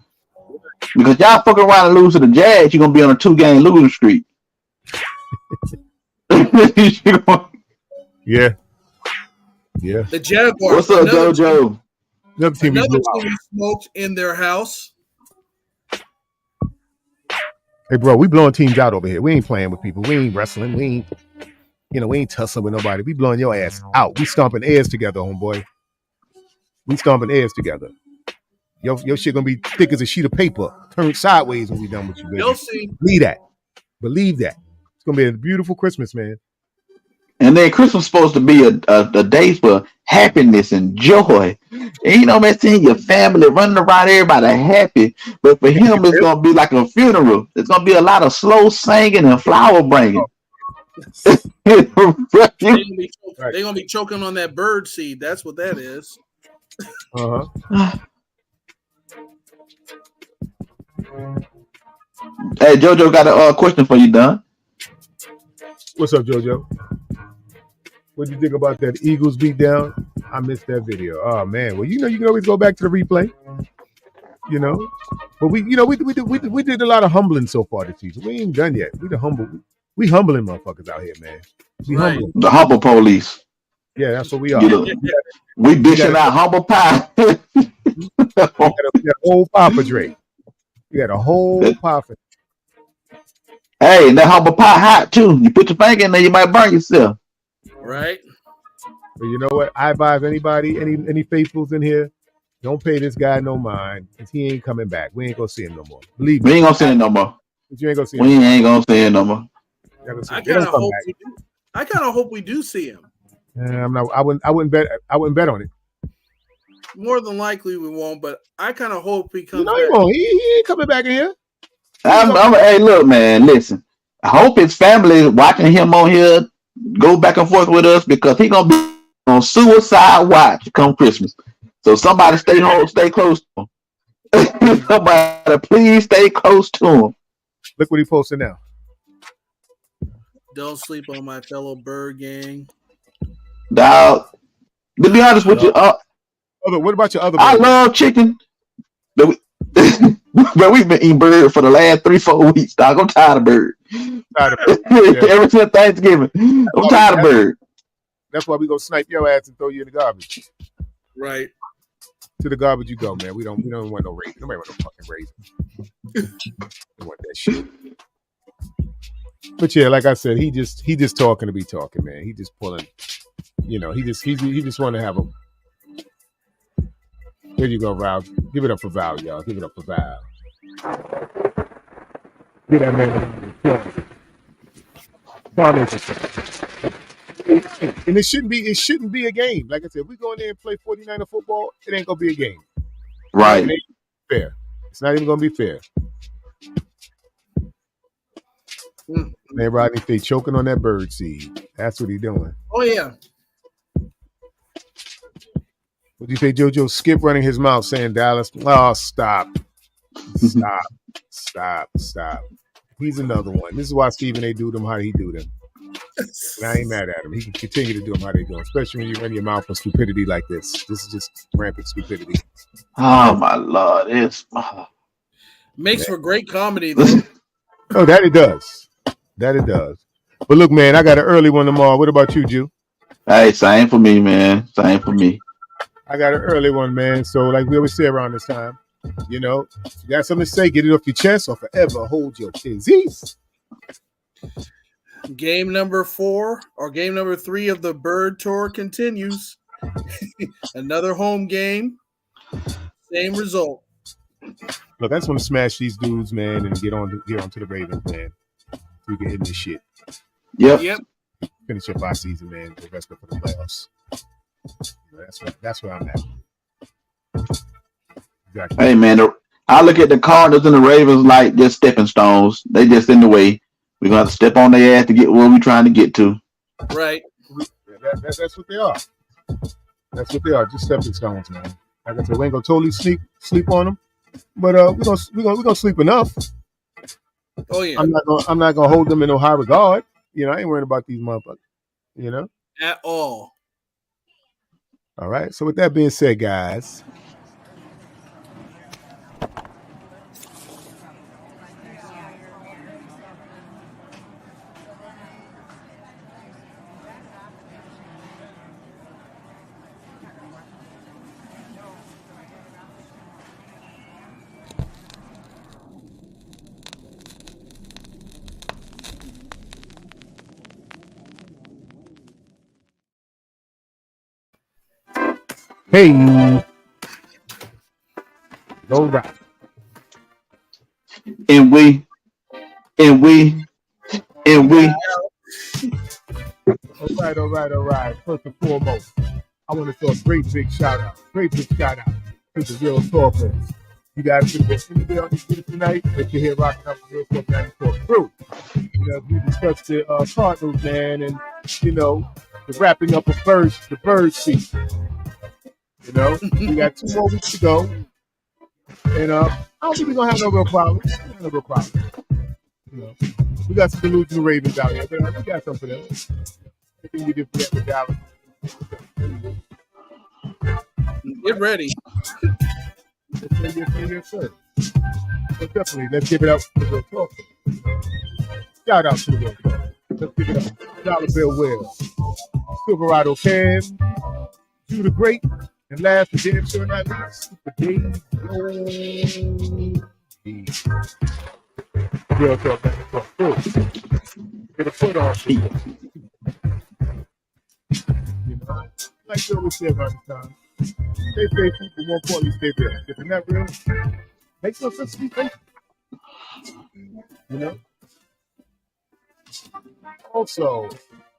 Because y'all fucking around and lose to the Jags, you're gonna be on a 2-game losing streak. Yeah. The Jaguars. What's up, JoJo? Another team smoked in their house. Hey, bro, we blowing teams out over here. We ain't playing with people. We ain't wrestling. You know, we ain't tussling with nobody. We blowing your ass out. We stomping airs together, homeboy. We stomping airs together. Your shit gonna be thick as a sheet of paper. Turn sideways when we done with you, baby. You'll see. Believe that. Believe that. It's gonna be a beautiful Christmas, man. And then Christmas supposed to be a day for happiness and joy. And you know, man, seeing your family running around, everybody happy. But for him, it's gonna be like a funeral. It's gonna be a lot of slow singing and flower bringing. They're gonna be choking on that bird seed. That's what that is. Hey, JoJo got a question for you, Don. What's up, JoJo? What do you think about that Eagles beat down? I missed that video. Oh man. Well, you know, you can always go back to the replay. You know, but we did a lot of humbling so far this season. We ain't done yet. We humbling motherfuckers out here, man. We Right. humbling. The humble police. Yeah, that's what we are. You know, we dishing out humble pie. We got a whole pie for Drake. We got a whole pie for. Hey, and that humble pie hot too. You put your finger in there, you might burn yourself. Right. But you know what? I advise anybody, any faithfuls in here, don't pay this guy no mind, because he ain't coming back. We ain't gonna see him no more. Believe me. We ain't gonna see it no more. You ain't gonna see him. We ain't gonna see it no more. I kind of hope we do see him. I'm not. I wouldn't bet on it. More than likely we won't, but I kind of hope he comes No, back. he won't. He ain't coming back in here. Hey, look, man, listen. I hope his family watching him on here go back and forth with us, because he gonna be on suicide watch come Christmas. So somebody stay home, stay close to him. Somebody please stay close to him. Look what he posted now. Don't sleep on my fellow bird gang. Dog, to be honest with you, what about your other? I love chicken, but we've been eating bird for the last 3-4 weeks. Dog, I'm tired of bird. Ever since Thanksgiving, I'm tired of bird. That's why we gonna snipe your ass and throw you in the garbage. Right. To the garbage you go, man. We don't want no raisin. Nobody want no fucking raisin. We want that shit. But yeah, like I said, he just talking to be talking, man. He just pulling. You know, he just want to have a. There you go, Val. Give it up for Val, y'all. Give it up for Val. Get that man. And it shouldn't be a game. Like I said, if we go in there and play 49er football, it ain't gonna be a game. Right. It ain't fair. It's not even gonna be fair. Man, Rodney, they choking on that bird seed. That's what he doing. Oh yeah. What do you say, JoJo? Skip running his mouth saying Dallas. Oh, stop. Stop. He's another one. This is why Stephen A. do them how he do them. And I ain't mad at him. He can continue to do them how they do them, especially when you run your mouth on stupidity like this. This is just rampant stupidity. Oh my Lord, it's makes for great comedy though. Oh, that it does. But look, man, I got an early one tomorrow. What about you, Jew? Hey, same for me, man. Same for me. I got an early one, man. So, like we always say around this time, you know, if you got something to say, get it off your chest or forever hold your disease. Game number 4 or game number 3 of the Bird Tour continues. Another home game. Same result. Look, I just want to smash these dudes, man, and get on to the Ravens, man. So we can hit this shit. Yep. Finish up our season, man. The rest of for the playoffs. That's where I'm at. Exactly. Hey, man, I look at the Cardinals and the Ravens like just stepping stones. They just in the way. We're going to have to step on their ass to get where we're trying to get to. Right. That's what they are. That's what they are. Just stepping stones, man. Like I said, we ain't going to totally sleep on them. But we're gonna sleep enough. Oh yeah. I'm not gonna hold them in no high regard. You know, I ain't worrying about these motherfuckers. You know? At all. All right. So with that being said, guys. Hey. All right. And we. All right. First and foremost, I want to throw a great big shout out to the Real Talkers. You guys have been in the on this tonight, but you're here rocking up the Real Talk 94 crew. You know, we discussed the Cardinals, man, and you know, the wrapping up of the bird season. You know, we got 2 more weeks to go, and I don't think we're gonna have no real problems. You know, we got some delusional Ravens out here, but we got some for them. I think we did for that with Dallas. Get ready. Yes, sir. So definitely, let's give it up to the Real Talk. Shout out to the Real Talk. Let's give it up. Dollar Bill Will, Silverado Cam, Drew the Great, and last but damn sure not least, Super Dave. Real Talk. Get a foot on. You know, like you always say about the time. Stay faithful, but more importantly, stay there. If you're not real, make no sense to be faithful. You know? Also,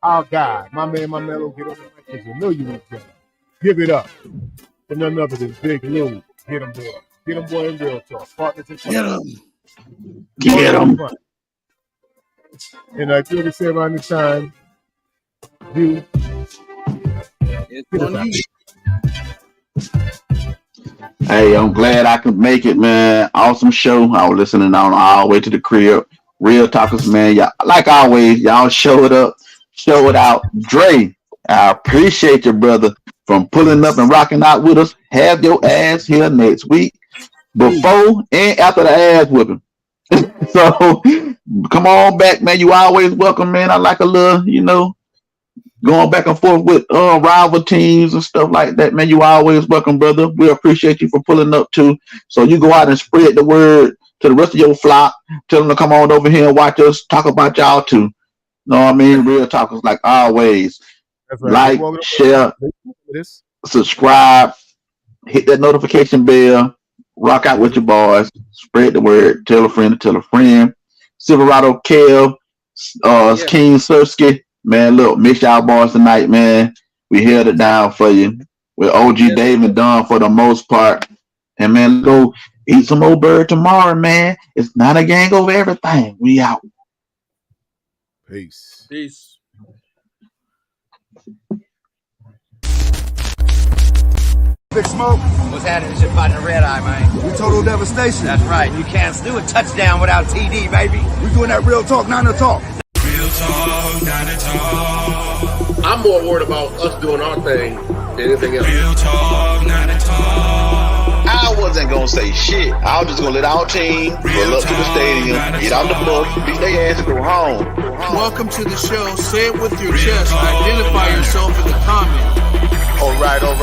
our guy, my man, my mellow, get on the mic because you know you need to. Give it up for none other than Big Lou. Get him, boy. Get him, boy, in Real Talk. Partners in front. Get him. And like you say around this time, you. It's on you. Hey, I'm glad I could make it, man. Awesome show. I was listening on all the way to the crib. Real Talkers, man. Y'all, like always, y'all show it up, show it out. Dre, I appreciate you, brother, from pulling up and rocking out with us. Have your ass here next week, before and after the ass whipping. So come on back, man. You always welcome, man. I like a little, you know, going back and forth with rival teams and stuff like that, man. You always welcome, brother. We appreciate you for pulling up too. So you go out and spread the word to the rest of your flock. Tell them to come on over here and watch us talk about y'all too. Know what I mean? Real Talkers, like always. That's right. Like, share, subscribe, hit that notification bell, rock out with your boys, spread the word, tell a friend to tell a friend. Silverado Kev, King Sersky. Man, look, miss y'all boys tonight, man. We held it down for you with OG Dave and Don for the most part. And man, go eat some old bird tomorrow, man. It's not a gang over everything. We out. Peace. Big Smoke. What's happening? It's your partner Red Eye, man. We total devastation. That's right. You can't do a touchdown without TD, baby. We doing that Real Talk, not no talk. Real talk, not a talk. I'm more worried about us doing our thing than anything else. Real talk, not a talk. I wasn't gonna say shit. I was just gonna let our team pull up to the stadium, get out the bus, beat their ass, and go home. Welcome to the show. Say it with your chest. Identify yourself in the comments. All right. Before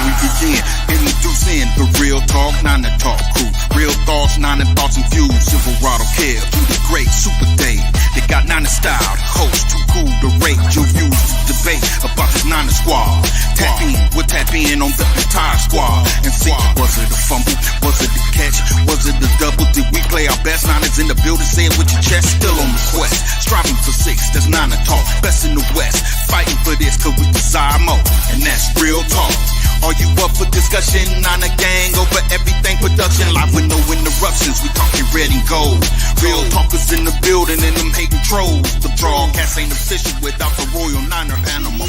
we begin, introducing the Real Talk, not the talk crew. Real thoughts, nine thoughts infused. Silverado Kev, do the great Super Dave. They got nine style, the host too cool to rate. Your views to debate about this nine squad. Tap in on the entire squad and see, was it a fumble? Was it a catch? Was it a double? Did we play our best? Niners in the building, say it with your chest. Still on the quest, striving for 6. That's nine talk, best in the West. Fighting for this 'cause we desire more, and that's Real Talk. Are you up for discussion? Not a gang over everything production. Live with no interruptions. We talking red and gold. Real talkers in the building and them hating trolls. The broadcast ain't official without the Royal Niner animal.